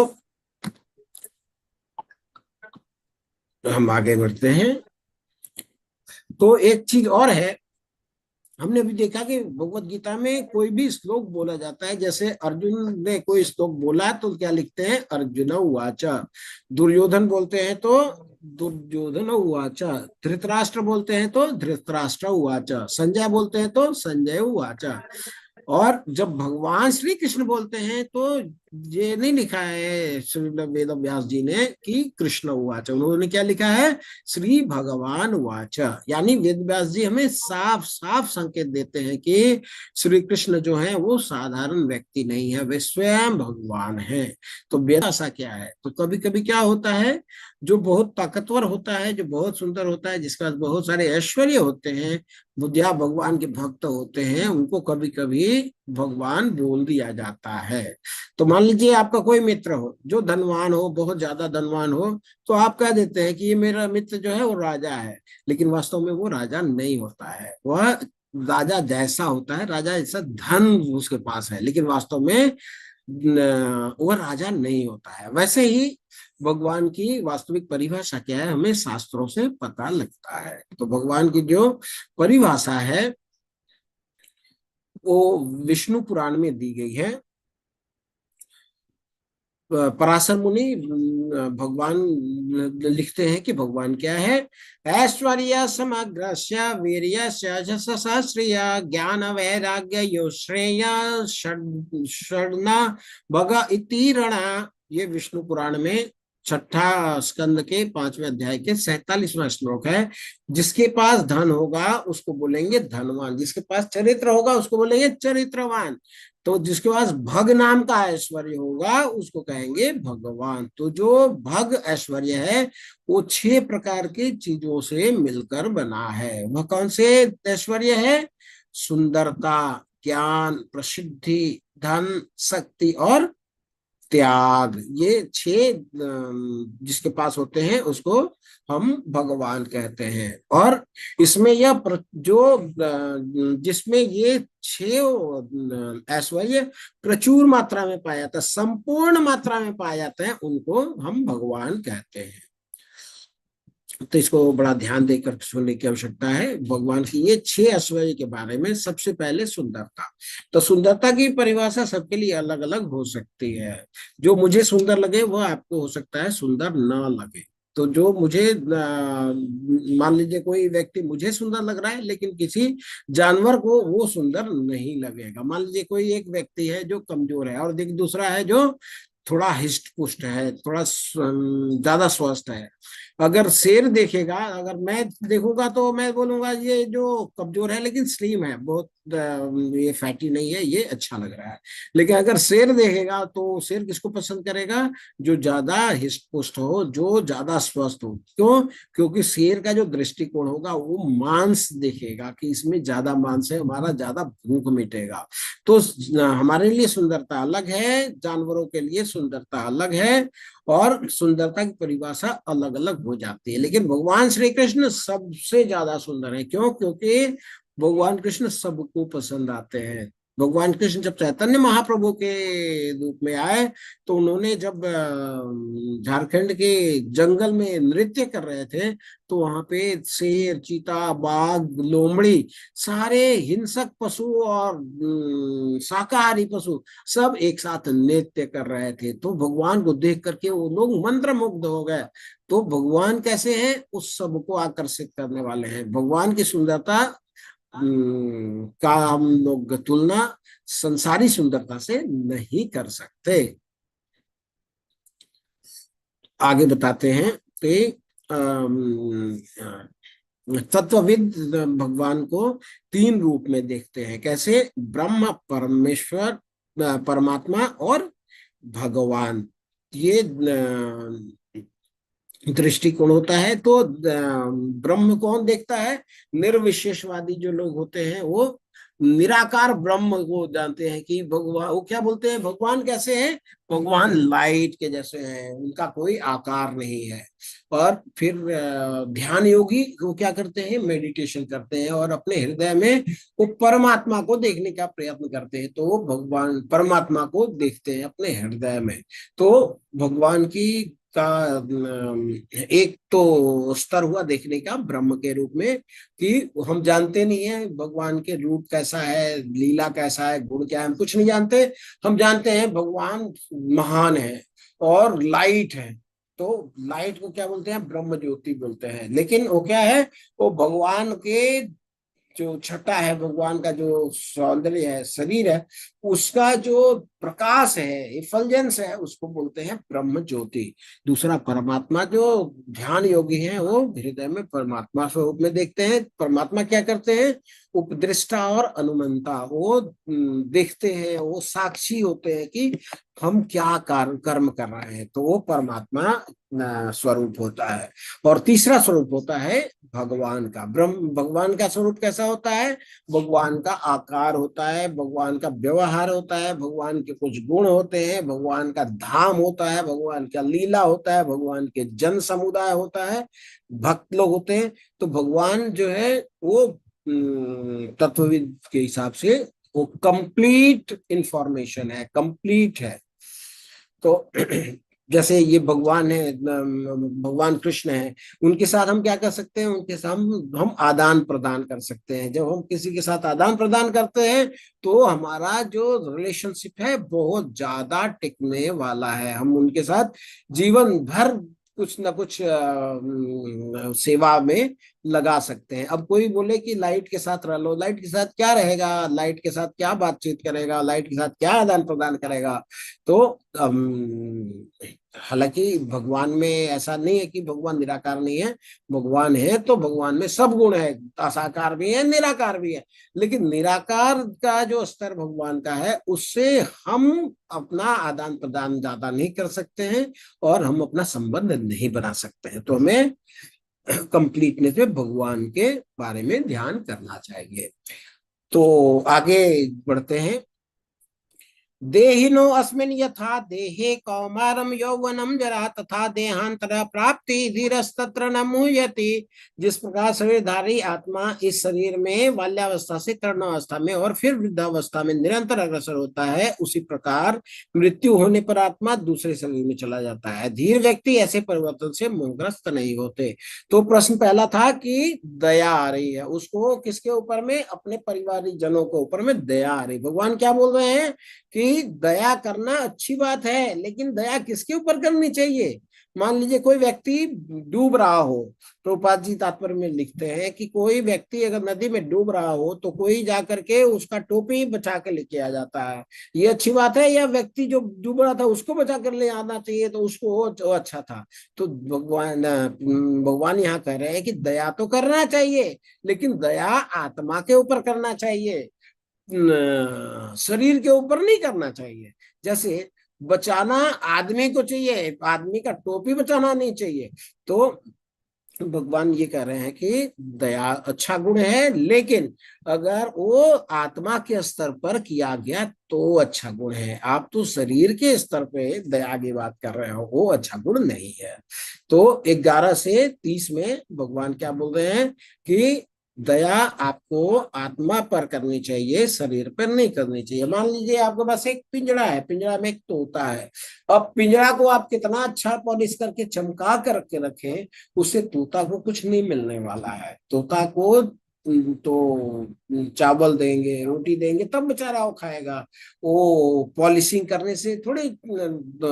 हम आगे बढ़ते हैं। तो एक चीज और है, हमने भी देखा कि भगवत गीता में कोई भी श्लोक बोला जाता है, जैसे अर्जुन ने कोई श्लोक बोला तो क्या लिखते हैं, अर्जुन उवाच। दुर्योधन बोलते हैं तो दुर्योधन उवाच, धृतराष्ट्र बोलते हैं तो धृतराष्ट्र उवाच, संजय बोलते हैं तो संजय उवाच। और जब भगवान श्री कृष्ण बोलते हैं तो ये नहीं लिखा है श्री वेद व्यास जी ने कि कृष्ण उवाच, उन्होंने क्या लिखा है, श्री भगवान उवाच। यानी वेद व्यास जी हमें साफ साफ संकेत देते हैं कि श्री कृष्ण जो है वो साधारण व्यक्ति नहीं है, वे स्वयं भगवान है। तो वेदाशा क्या है, तो कभी कभी क्या होता है, जो बहुत ताकतवर होता है, जो बहुत सुंदर होता है, जिसके पास बहुत सारे ऐश्वर्य होते हैं, बुद्धिया भगवान के भक्त होते हैं, उनको कभी कभी भगवान बोल दिया जाता है। तो मान लीजिए आपका कोई मित्र हो जो धनवान हो, बहुत ज्यादा धनवान हो, तो आप कह देते हैं कि ये मेरा मित्र जो है वो राजा है, लेकिन वास्तव में वो राजा नहीं होता है। वह राजा जैसा होता है, राजा जैसा धन उसके पास है, लेकिन वास्तव में वह राजा नहीं होता है। वैसे ही भगवान की वास्तविक परिभाषा क्या है, हमें शास्त्रों से पता लगता है। तो भगवान की जो परिभाषा है वो विष्णु पुराण में दी गई है। पराशर मुनि भगवान लिखते हैं कि भगवान क्या है, ऐश्वर्य समग्रस्य वीर्यस्य सहस्रिय ज्ञान वैराग्य यो श्रेय षड्ना भग इति रणा। ये विष्णु पुराण में छठा स्कंद के 5वें अध्याय के 47वां श्लोक है। जिसके पास धन होगा उसको बोलेंगे धनवान, जिसके पास चरित्र होगा उसको बोलेंगे चरित्रवान, तो जिसके पास भग नाम का ऐश्वर्य होगा उसको कहेंगे भगवान। तो जो भग ऐश्वर्य है वो 6 प्रकार की चीजों से मिलकर बना है। वह कौन से ऐश्वर्य है, सुंदरता, ज्ञान, प्रसिद्धि, धन, शक्ति और त्याग। ये 6 जिसके पास होते हैं उसको हम भगवान कहते हैं। और इसमें यह जिसमें ये 6 ऐश्वर्य प्रचुर मात्रा में पाया जाता है, संपूर्ण मात्रा में पाया जाता है, उनको हम भगवान कहते हैं। तो इसको बड़ा ध्यान देकर सुनने की आवश्यकता है। भगवान की ये 6 ऐश्वर्य के बारे में सबसे पहले सुंदरता। तो सुंदरता की परिभाषा सबके लिए अलग अलग हो सकती है। जो मुझे सुंदर लगे वो आपको हो सकता है सुंदर ना लगे। तो जो मुझे मान लीजिए कोई व्यक्ति मुझे सुंदर लग रहा है लेकिन किसी जानवर को वो सुंदर नहीं लगेगा। मान लीजिए कोई एक व्यक्ति है जो कमजोर है और दूसरा है जो थोड़ा हिस्ट पुष्ट है, थोड़ा ज्यादा स्वस्थ है। अगर शेर देखेगा, अगर मैं देखूंगा तो मैं बोलूंगा ये जो कमजोर है लेकिन स्लिम है, बहुत ये फैटी नहीं है, ये अच्छा लग रहा है। लेकिन अगर शेर देखेगा तो शेर किसको पसंद करेगा? जो ज्यादा हिस्ट पुष्ट हो, जो ज्यादा स्वस्थ हो। क्यों? क्योंकि शेर का जो दृष्टिकोण होगा वो मांस देखेगा कि इसमें ज्यादा मांस है, हमारा ज्यादा भूख मिटेगा। तो हमारे लिए सुंदरता अलग है, जानवरों के लिए सुंदरता अलग है, और सुंदरता की परिभाषा अलग अलग हो जाती है। लेकिन भगवान श्री कृष्ण सबसे ज्यादा सुंदर है। क्यों? क्योंकि भगवान कृष्ण सबको पसंद आते हैं। भगवान कृष्ण जब चैतन्य महाप्रभु के रूप में आए तो उन्होंने जब झारखंड के जंगल में नृत्य कर रहे थे तो वहां पे शेर, चीता, बाघ, लोमड़ी, सारे हिंसक पशु और शाकाहारी पशु सब एक साथ नृत्य कर रहे थे। तो भगवान को देख करके वो लोग मंत्रमुग्ध हो गए। तो भगवान कैसे हैं? उस सबको आकर्षित करने वाले हैं। भगवान की सुंदरता का हम लोग तुलना संसारी सुंदरता से नहीं कर सकते। आगे बताते हैं कि तत्वविद भगवान को तीन रूप में देखते हैं। कैसे? ब्रह्म, परमेश्वर, परमात्मा और भगवान। ये दृष्टिकोण होता है। तो ब्रह्म कौन देखता है? निर्विशेषवादी जो लोग होते हैं वो निराकार ब्रह्म को जानते हैं कि भगवान, वो क्या बोलते हैं, भगवान कैसे हैं? भगवान लाइट के जैसे हैं, उनका कोई आकार नहीं है। और फिर ध्यान योगी वो क्या करते हैं? मेडिटेशन करते हैं और अपने हृदय में वो परमात्मा को देखने का प्रयत्न करते हैं। तो वो भगवान परमात्मा को देखते हैं अपने हृदय में। तो भगवान की का एक तो स्तर हुआ देखने का ब्रह्म के रूप में, कि हम जानते नहीं है भगवान के रूप कैसा है, लीला कैसा है, गुण क्या है, हम कुछ नहीं जानते। हम जानते हैं भगवान महान है और लाइट है। तो लाइट को क्या बोलते हैं? ब्रह्म ज्योति बोलते हैं। लेकिन वो क्या है? वो भगवान के जो छटा है, भगवान का जो सौंदर्य है, शरीर है, उसका जो प्रकाश है, इफल्जेंस है, उसको बोलते हैं ब्रह्म ज्योति। दूसरा परमात्मा, जो ध्यान योगी हैं वो हृदय में परमात्मा स्वरूप में देखते हैं। परमात्मा क्या करते हैं? उपदृष्टा और अनुमंता, वो देखते हैं, वो साक्षी होते हैं कि हम क्या कर्म कर रहे हैं। तो वो परमात्मा स्वरूप होता है। और तीसरा स्वरूप होता है भगवान का। ब्रह्म भगवान का स्वरूप कैसा होता है? भगवान का आकार होता है, भगवान का व्यवहार होता है, भगवान के कुछ गुण होते हैं, भगवान का धाम होता है, भगवान का लीला होता है, भगवान के जन समुदाय होता है, भक्त लोग होते हैं। तो भगवान जो है वो तत्वविद के हिसाब से वो कंप्लीट इंफॉर्मेशन है, कंप्लीट है। तो जैसे ये भगवान है, भगवान कृष्ण है, उनके साथ हम क्या कर सकते हैं? उनके साथ हम आदान प्रदान कर सकते हैं। जब हम किसी के साथ आदान प्रदान करते हैं तो हमारा जो रिलेशनशिप है बहुत ज्यादा टिकने वाला है। हम उनके साथ जीवन भर कुछ ना कुछ सेवा में लगा सकते हैं। अब कोई बोले कि लाइट के साथ रह लो, लाइट के साथ क्या रहेगा, लाइट के साथ क्या बातचीत करेगा, लाइट के साथ क्या आदान प्रदान करेगा? तो हालांकि भगवान में ऐसा नहीं है कि भगवान निराकार नहीं है, भगवान है। तो भगवान में सब गुण है, साकार भी है, निराकार भी है। लेकिन निराकार का जो स्तर भगवान का है उससे हम अपना आदान प्रदान ज्यादा नहीं कर सकते हैं और हम अपना संबंध नहीं बना सकते हैं। तो हमें कंप्लीटनेस में भगवान के बारे में ध्यान करना चाहिए। तो आगे बढ़ते हैं। देहिनो अस्मिन् यथा देहे कौमारम यौवनम जरा तथा देहांतर प्राप्ति धीरस्तत्र न मुह्यति। जिस प्रकार शरीरधारी आत्मा इस शरीर में बाल्यावस्था से तरुणावस्था में और फिर वृद्धावस्था में निरंतर अग्रसर होता है, उसी प्रकार मृत्यु होने पर आत्मा दूसरे शरीर में चला जाता है। धीर व्यक्ति ऐसे परिवर्तन से मोहग्रस्त नहीं होते। तो प्रश्न पहला था कि दया आ रही है उसको किसके ऊपर में? अपने परिवारिक जनों के ऊपर में दया आ रही। भगवान क्या बोल रहे हैं कि कि दया करना अच्छी बात है, लेकिन दया किसके ऊपर करनी चाहिए? मान लीजिए कोई व्यक्ति डूब रहा हो, प्रभुपाद जी तात्पर्य में लिखते हैं कि कोई व्यक्ति अगर नदी में डूब रहा हो तो कोई जाकर के उसका टोपी बचा के लेके आ जाता है, ये अच्छी बात है? या व्यक्ति जो डूब रहा था उसको बचा कर ले आना चाहिए तो उसको वो अच्छा था? तो भगवान यहाँ कह रहे हैं कि दया तो करना चाहिए, लेकिन दया आत्मा के ऊपर करना चाहिए, शरीर के ऊपर नहीं करना चाहिए। जैसे बचाना आदमी को चाहिए, आदमी का टोपी बचाना नहीं चाहिए। तो भगवान ये कह रहे हैं कि दया अच्छा गुण है, लेकिन अगर वो आत्मा के स्तर पर किया गया तो अच्छा गुण है। आप तो शरीर के स्तर पे दया की बात कर रहे हो, वो अच्छा गुण नहीं है। तो 11 से 30 में भगवान क्या बोल रहे हैं कि दया आपको आत्मा पर करनी चाहिए, शरीर पर नहीं करनी चाहिए। मान लीजिए आपके पास एक पिंजरा है, पिंजरा में एक तोता है। अब पिंजरा को आप कितना अच्छा पॉलिश करके चमका कर के रखें, उससे तोता को कुछ नहीं मिलने वाला है। तोता को तो चावल देंगे, रोटी देंगे, तब बेचारा वो खाएगा। वो पॉलिशिंग करने से थोड़ी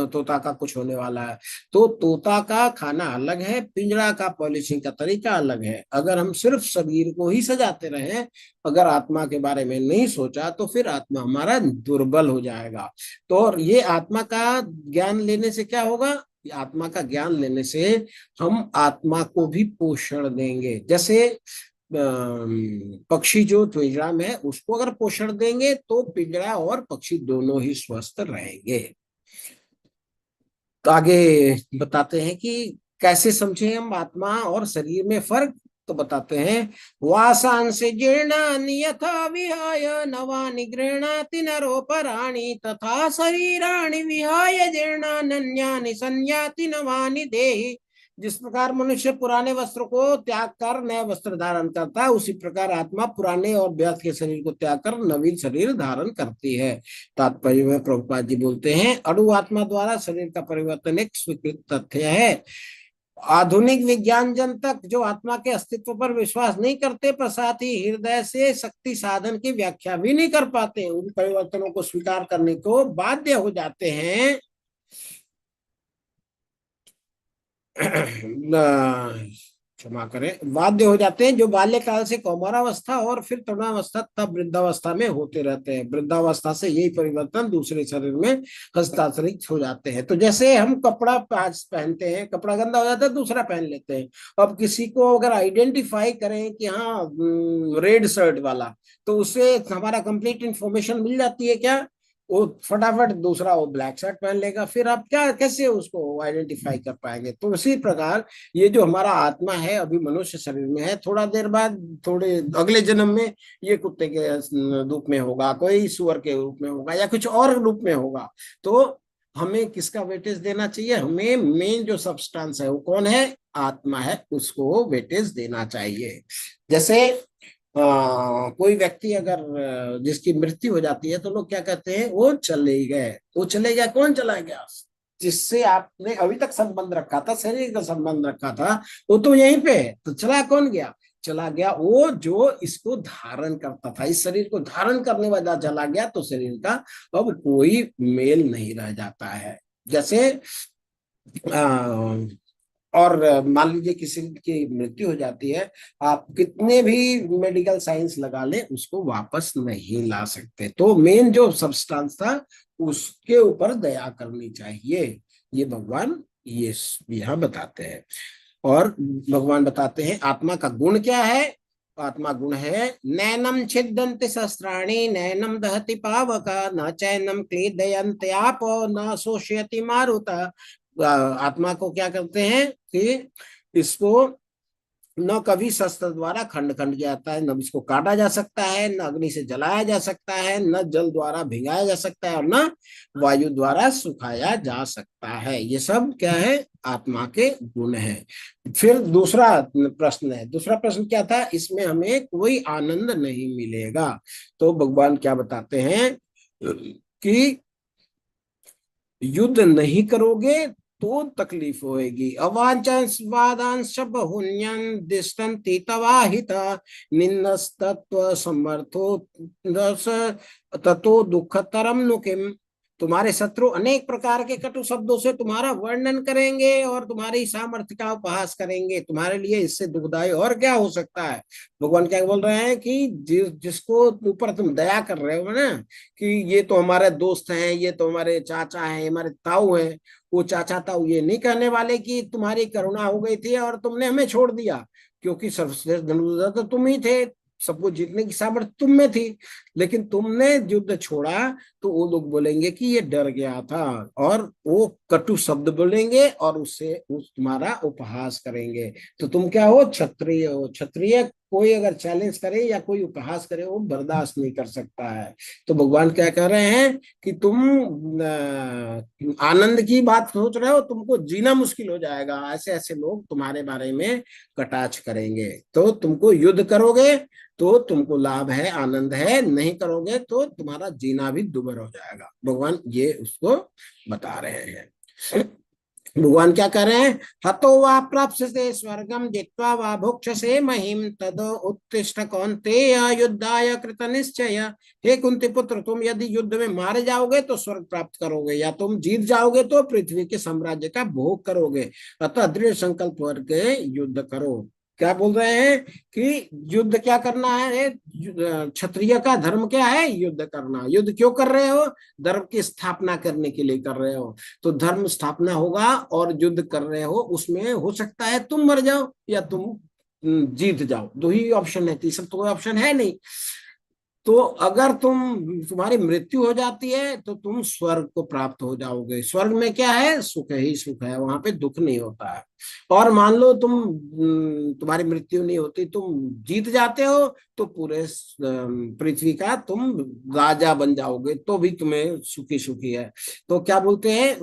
तोता का कुछ होने वाला है। तो तोता का खाना अलग है, पिंजरा का पॉलिशिंग का तरीका अलग है। अगर हम सिर्फ शरीर को ही सजाते रहे, अगर आत्मा के बारे में नहीं सोचा, तो फिर आत्मा हमारा दुर्बल हो जाएगा। तो ये आत्मा का ज्ञान लेने से क्या होगा? आत्मा का ज्ञान लेने से हम आत्मा को भी पोषण देंगे। जैसे पक्षी जो पिंजरा में है उसको अगर पोषण देंगे तो पिंजरा और पक्षी दोनों ही स्वस्थ रहेंगे। तो आगे बताते हैं कि कैसे समझे हम आत्मा और शरीर में फर्क। तो बताते हैं, वासांस जीर्णानि यथा विहाय नवानि गृह्णाति नरोपराणि तथा शरीराणि विहाय जीर्णान्यानि संयाति नवानि देहि। जिस प्रकार मनुष्य पुराने वस्त्र को त्याग कर नया वस्त्र धारण करता है, उसी प्रकार आत्मा पुराने और व्यर्थ के शरीर को त्याग कर नवीन शरीर धारण करती है। तात्पर्य में प्रभुपाद जी बोलते हैं, अणु आत्मा द्वारा शरीर का परिवर्तन एक स्वीकृत तथ्य है। आधुनिक विज्ञान जन तक जो आत्मा के अस्तित्व पर विश्वास नहीं करते, पर साथ ही हृदय से शक्ति साधन की व्याख्या भी नहीं कर पाते, उन परिवर्तनों को स्वीकार करने को बाध्य हो जाते हैं। क्षमा करें, बाध्य हो जाते हैं, जो बाल्यकाल से कौमारावस्था और फिर तरुणावस्था तब वृद्धावस्था में होते रहते हैं। वृद्धावस्था से यही परिवर्तन दूसरे शरीर में हस्तांतरित हो जाते हैं। तो जैसे हम कपड़ा पहनते हैं, कपड़ा गंदा हो जाता है, दूसरा पहन लेते हैं। अब किसी को अगर आइडेंटिफाई करें कि हाँ रेड शर्ट वाला, तो उससे हमारा कंप्लीट इंफॉर्मेशन मिल जाती है क्या? वो फटाफट दूसरा वो ब्लैक शर्ट पहन लेगा, फिर आप क्या कैसे उसको आइडेंटिफाई कर पाएंगे? तो उसी प्रकार ये जो हमारा आत्मा है अभी मनुष्य शरीर में है, थोड़ा देर बाद थोड़े अगले जन्म में ये कुत्ते के रूप में होगा, कोई सुअर के रूप में होगा, या कुछ और रूप में होगा। तो हमें किसका वेटेज देना चाहिए? हमें मेन जो सब्सटेंस है वो कौन है? आत्मा है, उसको वेटेज देना चाहिए। जैसे कोई व्यक्ति अगर जिसकी मृत्यु हो जाती है तो लोग क्या कहते हैं? वो चले गए। वो चले गया, कौन चला गया? जिससे आपने अभी तक संबंध रखा था, शरीर का संबंध रखा था, वो तो यहीं पे है। तो चला कौन गया? चला गया वो जो इसको धारण करता था, इस शरीर को धारण करने वाला चला गया। तो शरीर का अब कोई मेल नहीं रह जाता है। जैसे और मान लीजिए किसी की मृत्यु हो जाती है, आप कितने भी मेडिकल साइंस लगा लें, उसको वापस नहीं ला सकते। तो मेन जो सब्सटेंस था उसके ऊपर दया करनी चाहिए। ये भगवान ये यहाँ बताते हैं। और भगवान बताते हैं आत्मा का गुण क्या है। आत्मा गुण है, नैनम छिद्दन्ति शस्त्राणि नैनम दहति पावका न चैनम क्लेदयन्ति आपो न शोषयति मारुता। आत्मा को क्या करते हैं कि इसको न कभी शस्त्र द्वारा खंड खंड किया जाता है, न इसको काटा जा सकता है, न अग्नि से जलाया जा सकता है, न जल द्वारा भिगाया जा सकता है, और न वायु द्वारा सुखाया जा सकता है। ये सब क्या है? आत्मा के गुण है। फिर दूसरा प्रश्न है, दूसरा प्रश्न क्या था? इसमें हमें कोई आनंद नहीं मिलेगा। तो भगवान क्या बताते हैं कि युद्ध नहीं करोगे तो तकलीफ होएगी। अवांछंस वादांश बहुन्यं दिष्टन्ति तवाहिता निन्नस्तत्व समर्थो रस ततो दुःखतरम नु किम। तुम्हारे शत्रु अनेक प्रकार के कटु शब्दों से तुम्हारा वर्णन करेंगे और तुम्हारी सामर्थ्य का उपहास करेंगे। तुम्हारे लिए इससे दुखदायी और क्या हो सकता है। भगवान क्या बोल रहे हैं कि जिसको ऊपर तुम दया कर रहे हो ना, कि ये तो हमारे दोस्त हैं, ये तो हमारे चाचा हैं, हमारे ताऊ हैं, वो चाचा ताऊ ये नहीं कहने वाले कि तुम्हारी करुणा हो गई थी और तुमने हमें छोड़ दिया, क्योंकि सर्वश्रेष्ठ धनुर्धर तो तुम ही थे, सबको जीतने की सामर्थ्य तुम में थी, लेकिन तुमने युद्ध छोड़ा। तो वो लोग बोलेंगे कि ये डर गया था, और वो कटु शब्द बोलेंगे और उससे तुम्हारा उपहास करेंगे। तो तुम क्या हो, क्षत्रिय हो। क्षत्रिय कोई अगर चैलेंज करे या कोई उपहास करे वो बर्दाश्त नहीं कर सकता है। तो भगवान क्या कह रहे हैं कि तुम आनंद की बात सोच रहे हो, तुमको जीना मुश्किल हो जाएगा, ऐसे ऐसे लोग तुम्हारे बारे में कटाक्ष करेंगे। तो तुमको युद्ध करोगे तो तुमको लाभ है, आनंद है, नहीं करोगे तो तुम्हारा जीना भी दुभर हो जाएगा। भगवान ये उसको बता रहे हैं। भगवान क्या कह रहे हैं, हतो वा प्राप्स्यसे स्वर्गम जित्वा वा भुक्षसे महिम तद उत्तिष्ठ कौन्तेय युद्धाय कृत निश्चय। हे कुंती पुत्र, तुम यदि युद्ध में मारे जाओगे तो स्वर्ग प्राप्त करोगे, या तुम जीत जाओगे तो पृथ्वी के साम्राज्य का भोग करोगे। अतः दृढ़ संकल्प करके युद्ध करो। क्या बोल रहे हैं कि युद्ध क्या करना है, क्षत्रिय का धर्म क्या है, युद्ध करना। युद्ध क्यों कर रहे हो, धर्म की स्थापना करने के लिए कर रहे हो। तो धर्म स्थापना होगा और युद्ध कर रहे हो, उसमें हो सकता है तुम मर जाओ या तुम जीत जाओ, दो ही ऑप्शन है, तीसरा तो कोई ऑप्शन है नहीं। तो अगर तुम्हारी मृत्यु हो जाती है तो तुम स्वर्ग को प्राप्त हो जाओगे। स्वर्ग में क्या है, सुख ही सुख है, वहां पे दुख नहीं होता है। और मान लो तुम्हारी मृत्यु नहीं होती, तुम जीत जाते हो, तो पूरे पृथ्वी का तुम राजा बन जाओगे, तो भी तुम्हें सुखी सुखी है। तो क्या बोलते हैं,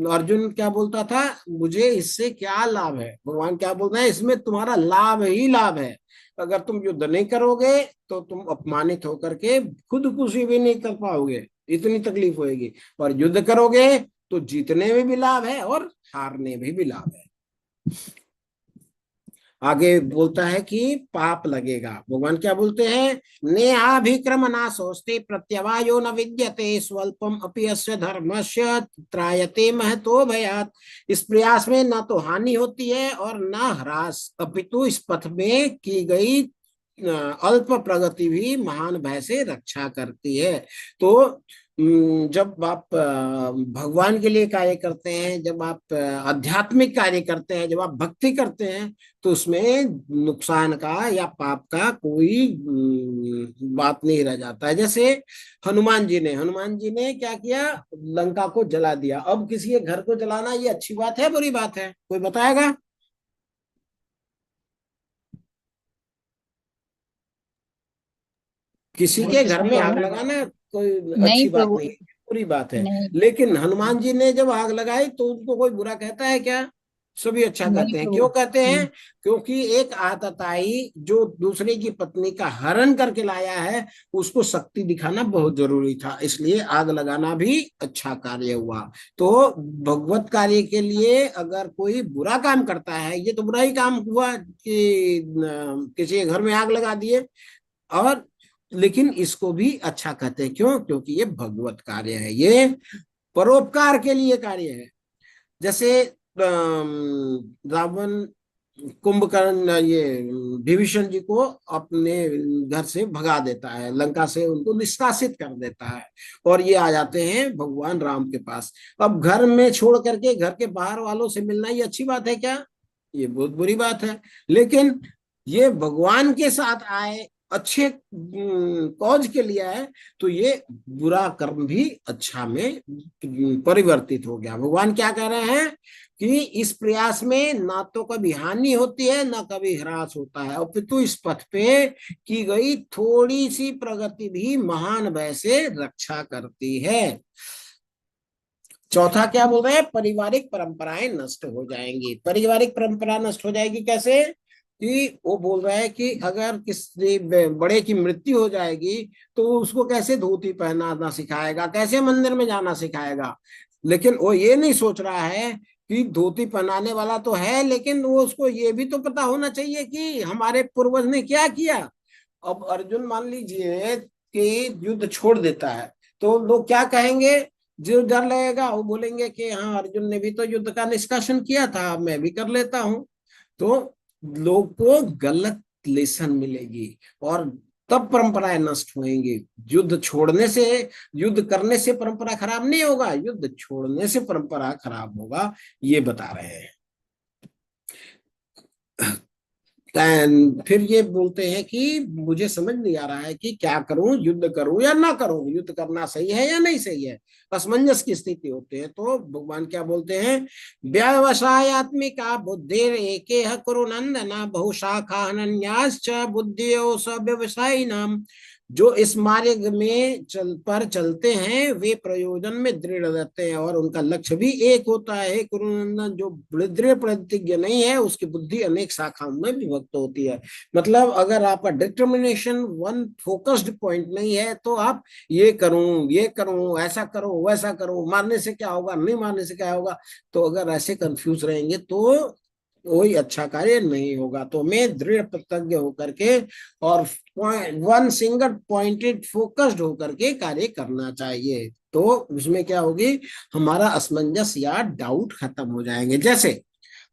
अर्जुन क्या बोलता था, मुझे इससे क्या लाभ है। भगवान क्या बोल रहे हैं, इसमें तुम्हारा लाभ ही लाभ है। अगर तुम युद्ध नहीं करोगे तो तुम अपमानित होकर के खुदकुशी भी नहीं कर पाओगे, इतनी तकलीफ होगी। और युद्ध करोगे तो जीतने में भी लाभ है और हारने में भी लाभ है। आगे बोलता है कि पाप लगेगा। भगवान क्या बोलते हैं, नेहाभिक्रम नाशोस्ते प्रत्यवायो न विद्यते स्वल्पम अपि अस्य धर्मस्य त्रायते महतो भयात्। इस प्रयास में न तो हानि होती है और न ह्रास, अपितु इस पथ में की गई अल्प प्रगति भी महान भय से रक्षा करती है। तो जब आप भगवान के लिए कार्य करते हैं, जब आप आध्यात्मिक कार्य करते हैं, जब आप भक्ति करते हैं, तो उसमें नुकसान का या पाप का कोई बात नहीं रह जाता है। जैसे हनुमान जी ने क्या किया, लंका को जला दिया। अब किसी के घर को जलाना ये अच्छी बात है, बुरी बात है, कोई बताएगा। किसी के घर में आग लगाना कोई अच्छी बात नहीं है, बुरी बात है। नहीं लेकिन हनुमान जी ने जब आग लगाई तो उनको कोई बुरा कहता है क्या, सभी अच्छा नहीं कहते हैं। प्रभु। क्यों कहते हैं, क्योंकि एक आतताई जो दूसरे की पत्नी का हरण करके लाया है, उसको शक्ति दिखाना बहुत जरूरी था, इसलिए आग लगाना भी अच्छा कार्य हुआ। तो भगवत कार्य के लिए अगर कोई बुरा काम करता है, ये तो बुरा ही काम हुआ कि किसी के घर में आग लगा दिए, और लेकिन इसको भी अच्छा कहते हैं। क्यों, क्योंकि ये भगवत कार्य है, ये परोपकार के लिए कार्य है। जैसे रावण कुंभकर्ण ये विभीषण जी को अपने घर से भगा देता है, लंका से उनको निष्कासित कर देता है, और ये आ जाते हैं भगवान राम के पास। अब घर में छोड़ करके घर के बाहर वालों से मिलना ये अच्छी बात है क्या, ये बहुत बुरी बात है। लेकिन ये भगवान के साथ आए, अच्छे कॉज के लिए है, तो ये बुरा कर्म भी अच्छा में परिवर्तित हो गया। भगवान क्या कह रहे हैं कि इस प्रयास में ना तो कभी हानि होती है ना कभी ह्रास होता है, अपितु इस पथ पे की गई थोड़ी सी प्रगति भी महान भय से रक्षा करती है। चौथा क्या बोल रहे हैं, पारिवारिक परंपराएं नष्ट हो जाएंगी। पारिवारिक परंपरा नष्ट हो जाएगी कैसे, कि वो बोल रहा है कि अगर किसी बड़े की मृत्यु हो जाएगी तो उसको कैसे धोती पहनाना सिखाएगा, कैसे मंदिर में जाना सिखाएगा। लेकिन वो ये नहीं सोच रहा है कि धोती पहनाने वाला तो है, लेकिन वो उसको ये भी तो पता होना चाहिए कि हमारे पूर्वज ने क्या किया। अब अर्जुन मान लीजिए कि युद्ध छोड़ देता है, तो लोग क्या कहेंगे जो डर लगेगा वो बोलेंगे कि हाँ अर्जुन ने भी तो युद्ध का निष्कासन किया था, मैं भी कर लेता हूँ। तो लोग को गलत लेसन मिलेगी और तब परंपराएं नष्ट होंगी। युद्ध छोड़ने से, युद्ध करने से परंपरा खराब नहीं होगा, युद्ध छोड़ने से परंपरा खराब होगा, ये बता रहे हैं। फिर ये बोलते हैं कि मुझे समझ नहीं आ रहा है कि क्या करूं, युद्ध करूं या ना करूं, युद्ध करना सही है या नहीं सही है, असमंजस की स्थिति होती है। तो भगवान क्या बोलते हैं, व्यवसायत्मिका बुद्धिर एके कुरु नंदना बहुशाखा हनन्याश्च बुद्धियो स व्यवसायी नाम। जो इस मार्ग में चलते हैं वे प्रयोजन में दृढ़ रहते हैं और उनका लक्ष्य भी एक होता है। कुरुनंदन, जो दृढ़ प्रतिज्ञ नहीं है उसकी बुद्धि अनेक शाखाओं में विभक्त होती है। मतलब अगर आपका डिटर्मिनेशन वन फोकस्ड पॉइंट नहीं है तो आप ये करूं, ऐसा करो, वैसा करो, मारने से क्या होगा, नहीं मारने से क्या होगा, तो अगर ऐसे कंफ्यूज रहेंगे तो कोई अच्छा कार्य नहीं होगा। तो मैं दृढ़ प्रतिज्ञ होकर के और वन सिंगल पॉइंटेड फोकस्ड होकर के कार्य करना चाहिए। तो उसमें क्या होगी, हमारा असमंजस या डाउट खत्म हो जाएंगे। जैसे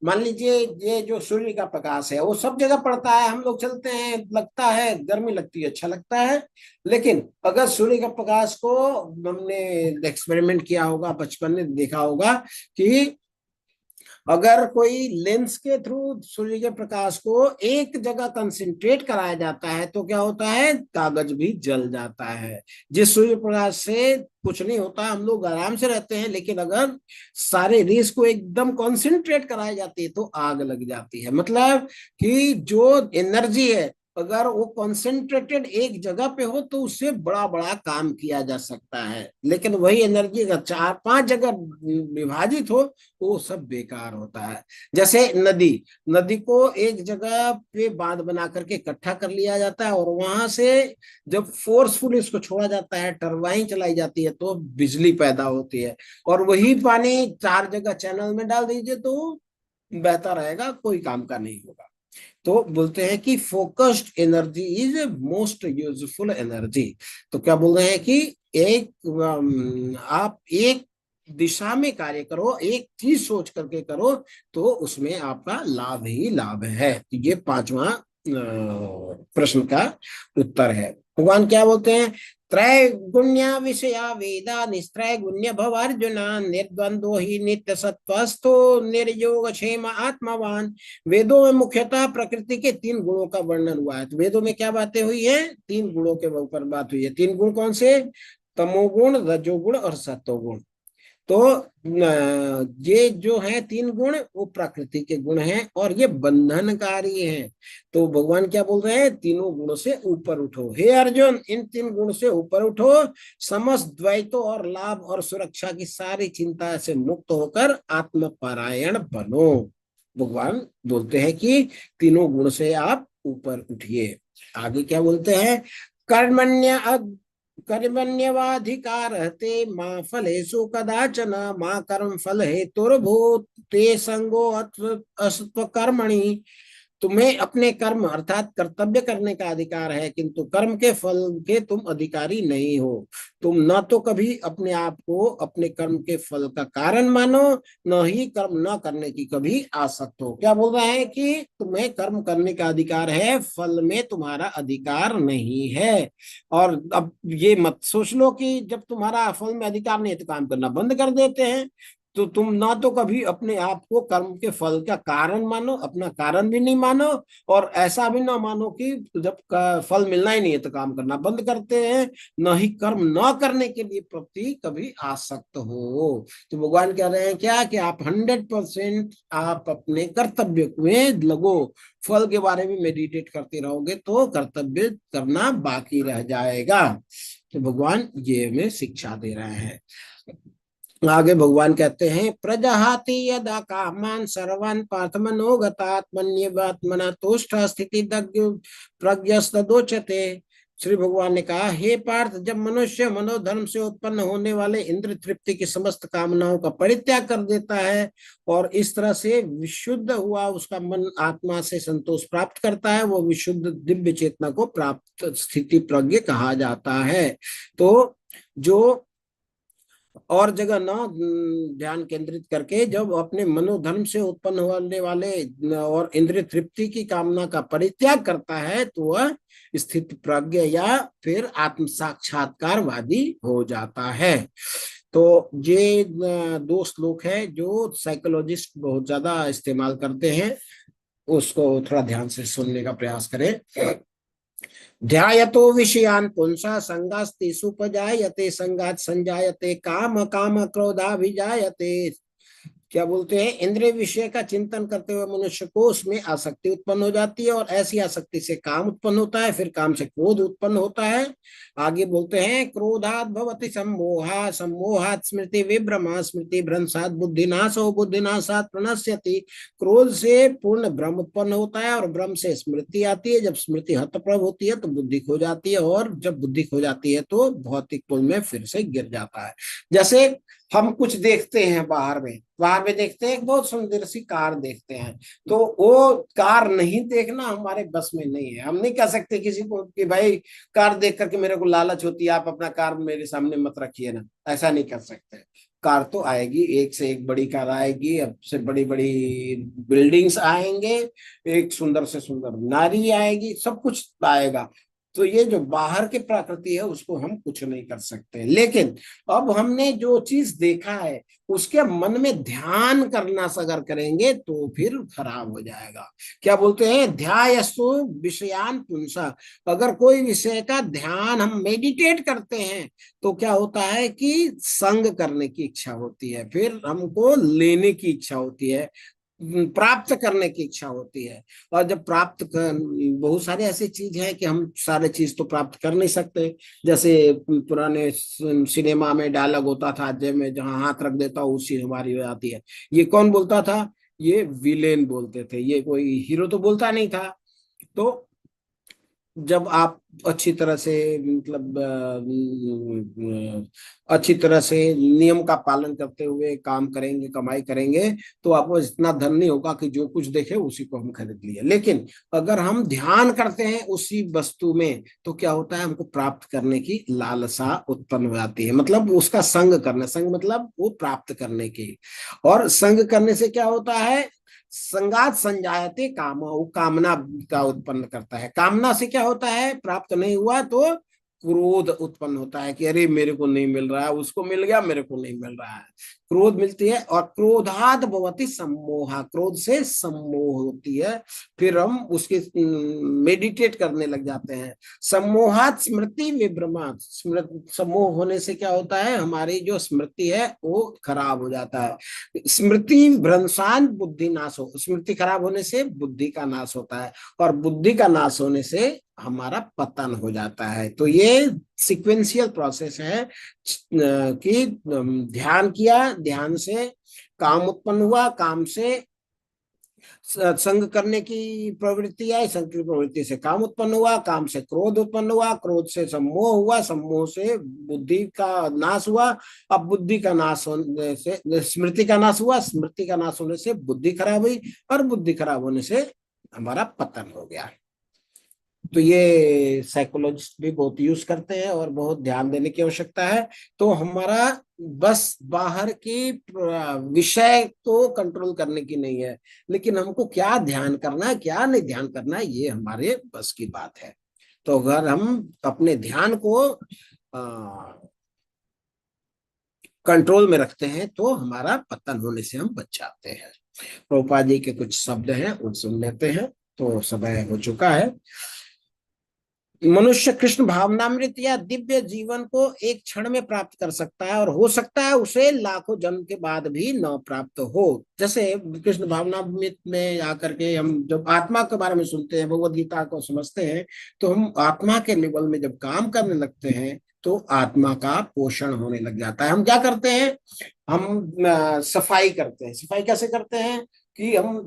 मान लीजिए ये जो सूर्य का प्रकाश है वो सब जगह पड़ता है, हम लोग चलते हैं, लगता है गर्मी लगती है, अच्छा लगता है। लेकिन अगर सूर्य का प्रकाश को हमने एक्सपेरिमेंट किया होगा, बचपन में देखा होगा कि अगर कोई लेंस के थ्रू सूर्य के प्रकाश को एक जगह कंसंट्रेट कराया जाता है तो क्या होता है, कागज भी जल जाता है। जिस सूर्य प्रकाश से कुछ नहीं होता, हम लोग आराम से रहते हैं, लेकिन अगर सारे रेस को एकदम कंसंट्रेट कराई जाती है तो आग लग जाती है। मतलब कि जो एनर्जी है अगर वो कंसंट्रेटेड एक जगह पे हो तो उससे बड़ा बड़ा काम किया जा सकता है, लेकिन वही एनर्जी अगर 4-5 जगह विभाजित हो वो सब बेकार होता है। जैसे नदी को एक जगह पे बांध बना करके इकट्ठा कर लिया जाता है और वहां से जब फोर्सफुल इसको छोड़ा जाता है, टरबाइन चलाई जाती है तो बिजली पैदा होती है। और वही पानी 4 जगह चैनल में डाल दीजिए तो बहता रहेगा, कोई काम का नहीं होगा। तो बोलते हैं कि focused energy is most useful energy. तो क्या बोल रहे हैं कि आप एक दिशा में कार्य करो, एक चीज सोच करके करो तो उसमें आपका लाभ ही लाभ है। तो ये 5वां प्रश्न का उत्तर है। भगवान क्या बोलते हैं, त्रैगुण्या विषया वेदा निस्त्रैगुण्य भव अर्जुन निर्द्वंद्व ही नित्य सत्वस्थो निर्योग क्षेम आत्मवान। वेदों में मुख्यतः प्रकृति के 3 गुणों का वर्णन हुआ है। तो वेदों में क्या बातें हुई है, 3 गुणों के ऊपर बात हुई है। 3 गुण कौन से, तमोगुण, रजोगुण और सत्वगुण। तो ये जो है 3 गुण वो प्रकृति के गुण हैं और ये बंधनकारी हैं। तो भगवान क्या बोल रहे हैं, तीनों गुणों से ऊपर उठो हे अर्जुन, इन 3 गुण से ऊपर उठो, समस्त द्वैतों और लाभ और सुरक्षा की सारी चिंता से मुक्त होकर आत्मपरायण बनो। भगवान बोलते हैं कि तीनों गुण से आप ऊपर उठिए। आगे क्या बोलते हैं, कर्मण्यवाधिकारहते माँ फलेषु कदाचन माँ कर्म फल हेतुर्भूत ते संगो अस्त्व कर्मणि। तुम्हें अपने कर्म अर्थात कर्तव्य करने का अधिकार है, किंतु कर्म के फल के तुम अधिकारी नहीं हो। तुम न तो कभी अपने आप को अपने कर्म के फल का कारण मानो, न ही कर्म न करने की कभी आसक्त हो। क्या बोल रहे हैं कि तुम्हें कर्म करने का अधिकार है, फल में तुम्हारा अधिकार नहीं है। और अब ये मत सोच लो कि जब तुम्हारा फल में अधिकार नहीं है तो काम करना बंद कर देते हैं। तो तुम ना तो कभी अपने आप को कर्म के फल का कारण मानो, अपना कारण भी नहीं मानो, और ऐसा भी ना मानो कि जब फल मिलना ही नहीं है तो काम करना बंद करते हैं, न ही कर्म न करने के लिए प्रति कभी आसक्त हो। तो भगवान कह रहे हैं क्या कि आप 100% आप अपने कर्तव्य में लगो, फल के बारे में मेडिटेट करते रहोगे तो कर्तव्य करना बाकी रह जाएगा। तो भगवान ये हमें शिक्षा दे रहे हैं। आगे भगवान कहते हैं, प्रजहाति यदा कामान सर्वान् पार्थमनोगतात्मन्यवात्मना तुष्ट स्थिति प्रज्ञस्तदोचते। श्री भगवान ने कहा, हे पार्थ, जब मनुष्य मनोधर्म से उत्पन्न होने वाले इंद्र तृप्ति की समस्त कामनाओं का परित्याग कर देता है और इस तरह से विशुद्ध हुआ उसका मन आत्मा से संतोष प्राप्त करता है, वो विशुद्ध दिव्य चेतना को प्राप्त स्थिति प्रज्ञ कहा जाता है। तो जो और जगह ना ध्यान केंद्रित करके जब अपने मनोधर्म से उत्पन्न होने वाले और इंद्रिय तृप्ति की कामना का परित्याग करता है तो वह स्थित प्रज्ञ या फिर आत्म साक्षात्कारवादी हो जाता है। तो ये दो श्लोक है जो साइकोलॉजिस्ट बहुत ज्यादा इस्तेमाल करते हैं, उसको थोड़ा ध्यान से सुनने का प्रयास करें। ध्यायतो विषयान पुंसा संगास्ति सुपजायते संगात संजायते काम काम क्रोधाभिजायते। क्या बोलते हैं, इंद्रिय विषय का चिंतन करते हुए मनुष्य को उसमें आसक्ति उत्पन्न हो जाती है और ऐसी आसक्ति से काम उत्पन्न होता है, फिर काम से क्रोध उत्पन्न होता है। आगे बोलते हैं क्रोधात भवति सम्मोहा सम्मोहात स्मृति विभ्रमा स्मृति भ्रंशात बुद्धिनाशो बुद्धिनाशात प्रणश्यति। क्रोध से पूर्ण भ्रम उत्पन्न होता है और भ्रम से स्मृति आती है, जब स्मृति हतप्रभ होती है तो बुद्धि खो जाती है और जब बुद्धि खो जाती है तो भौतिक पुल में फिर से गिर जाता है। जैसे हम कुछ देखते हैं बाहर में देखते हैं एक बहुत सुंदर सी कार देखते हैं, तो वो कार नहीं देखना हमारे बस में नहीं है। हम नहीं कह सकते किसी को कि भाई कार देख करके मेरे को लालच होती है, आप अपना कार मेरे सामने मत रखिए ना, ऐसा नहीं कर सकते। कार तो आएगी, एक से एक बड़ी कार आएगी, अब से बड़ी बड़ी बिल्डिंग्स आएंगे, एक सुंदर से सुंदर नारी आएगी, सब कुछ आएगा। तो ये जो बाहर की प्रकृति है उसको हम कुछ नहीं कर सकते, लेकिन अब हमने जो चीज देखा है उसके मन में ध्यान करना अगर करेंगे तो फिर खराब हो जाएगा। क्या बोलते हैं, ध्यायस्तु विषयान पुंसा। अगर कोई विषय का ध्यान हम मेडिटेट करते हैं तो क्या होता है कि संग करने की इच्छा होती है, फिर हमको लेने की इच्छा होती है, प्राप्त करने की इच्छा होती है। और जब बहुत सारे ऐसी चीज है कि हम सारे चीज तो प्राप्त कर नहीं सकते। जैसे पुराने सिनेमा में डायलॉग होता था, जय में जहां हाथ रख देता हूँ उसी हमारी हो जाती है। ये कौन बोलता था, ये विलेन बोलते थे, ये कोई हीरो तो बोलता नहीं था। तो जब आप अच्छी तरह से मतलब अच्छी तरह से नियम का पालन करते हुए काम करेंगे, कमाई करेंगे, तो आपको इतना धन नहीं होगा कि जो कुछ देखे उसी को हम खरीद लिए। लेकिन अगर हम ध्यान करते हैं उसी वस्तु में तो क्या होता है, हमको प्राप्त करने की लालसा उत्पन्न हो जाती है। मतलब उसका संग करना, संग मतलब वो प्राप्त करने की। और संग करने से क्या होता है, संगात संजायते काम, वो कामना का उत्पन्न करता है। कामना से क्या होता है, प्राप्त नहीं हुआ तो क्रोध उत्पन्न होता है कि अरे मेरे को नहीं मिल रहा है, उसको मिल गया मेरे को नहीं मिल रहा है, क्रोध मिलती है। और क्रोधात भवति सम्मोहा, क्रोध से सम्मोह होती है, फिर हम उसके मेडिटेट करने लग जाते हैं। सम्मोहात स्मृति विभ्रमा, सम्मोह होने से क्या होता है, हमारी जो स्मृति है वो खराब हो जाता है। स्मृति भ्रंशान बुद्धि नाश हो, स्मृति खराब होने से बुद्धि का नाश होता है और बुद्धि का नाश होने से हमारा पतन हो जाता है। तो ये सीक्वेंशियल प्रोसेस है कि ध्यान किया, ध्यान से काम उत्पन्न हुआ, काम से संग करने की प्रवृत्ति आई, संग की प्रवृत्ति से काम उत्पन्न हुआ, काम से क्रोध उत्पन्न हुआ, क्रोध से सम्मोह हुआ, सम्मोह से बुद्धि का नाश हुआ। अब बुद्धि का नाश होने से स्मृति का नाश हुआ, स्मृति का नाश होने से बुद्धि खराब हुई और बुद्धि खराब होने से हमारा पतन हो गया। तो ये साइकोलॉजिस्ट भी बहुत यूज करते हैं और बहुत ध्यान देने की आवश्यकता है। तो हमारा बस बाहर की विषय को कंट्रोल करने की नहीं है, लेकिन हमको क्या ध्यान करना है क्या नहीं ध्यान करना है ये हमारे बस की बात है। तो अगर हम अपने ध्यान को कंट्रोल में रखते हैं तो हमारा पतन होने से हम बच जाते हैं। प्रभुपाद जी के कुछ शब्द हैं उन सुन लेते हैं। तो समय हो चुका है। मनुष्य कृष्ण भावनामृत या दिव्य जीवन को एक क्षण में प्राप्त कर सकता है और हो सकता है उसे लाखों जन्म के बाद भी न प्राप्त हो। जैसे कृष्ण भावनामृत में आकर के हम जब आत्मा के बारे में सुनते हैं, भगवद गीता को समझते हैं, तो हम आत्मा के लेवल में जब काम करने लगते हैं तो आत्मा का पोषण होने लग जाता है। हम क्या करते हैं, हम सफाई करते हैं। सफाई कैसे करते हैं कि हम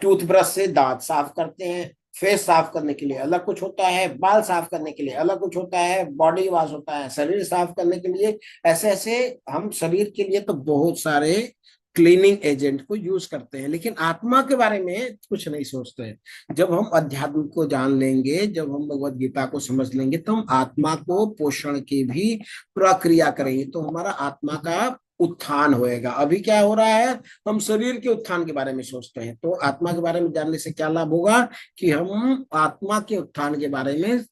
टूथब्रश से दांत साफ करते हैं, फेस साफ करने के लिए अलग कुछ होता है, बाल साफ करने के लिए अलग कुछ होता है, बॉडी वॉश होता है, शरीर साफ करने के लिए। ऐसे ऐसे हम शरीर के लिए तो बहुत सारे क्लीनिंग एजेंट को यूज करते हैं, लेकिन आत्मा के बारे में कुछ नहीं सोचते हैं। जब हम अध्यात्म को जान लेंगे, जब हम भगवत गीता को समझ लेंगे, तो हम आत्मा को पोषण की भी प्रक्रिया करेंगे, तो हमारा आत्मा का उत्थान होएगा। अभी क्या हो रहा है, हम शरीर के उत्थान के बारे में सोचते हैं। तो आत्मा के बारे में जानने से क्या लाभ होगा कि हम आत्मा के उत्थान के बारे में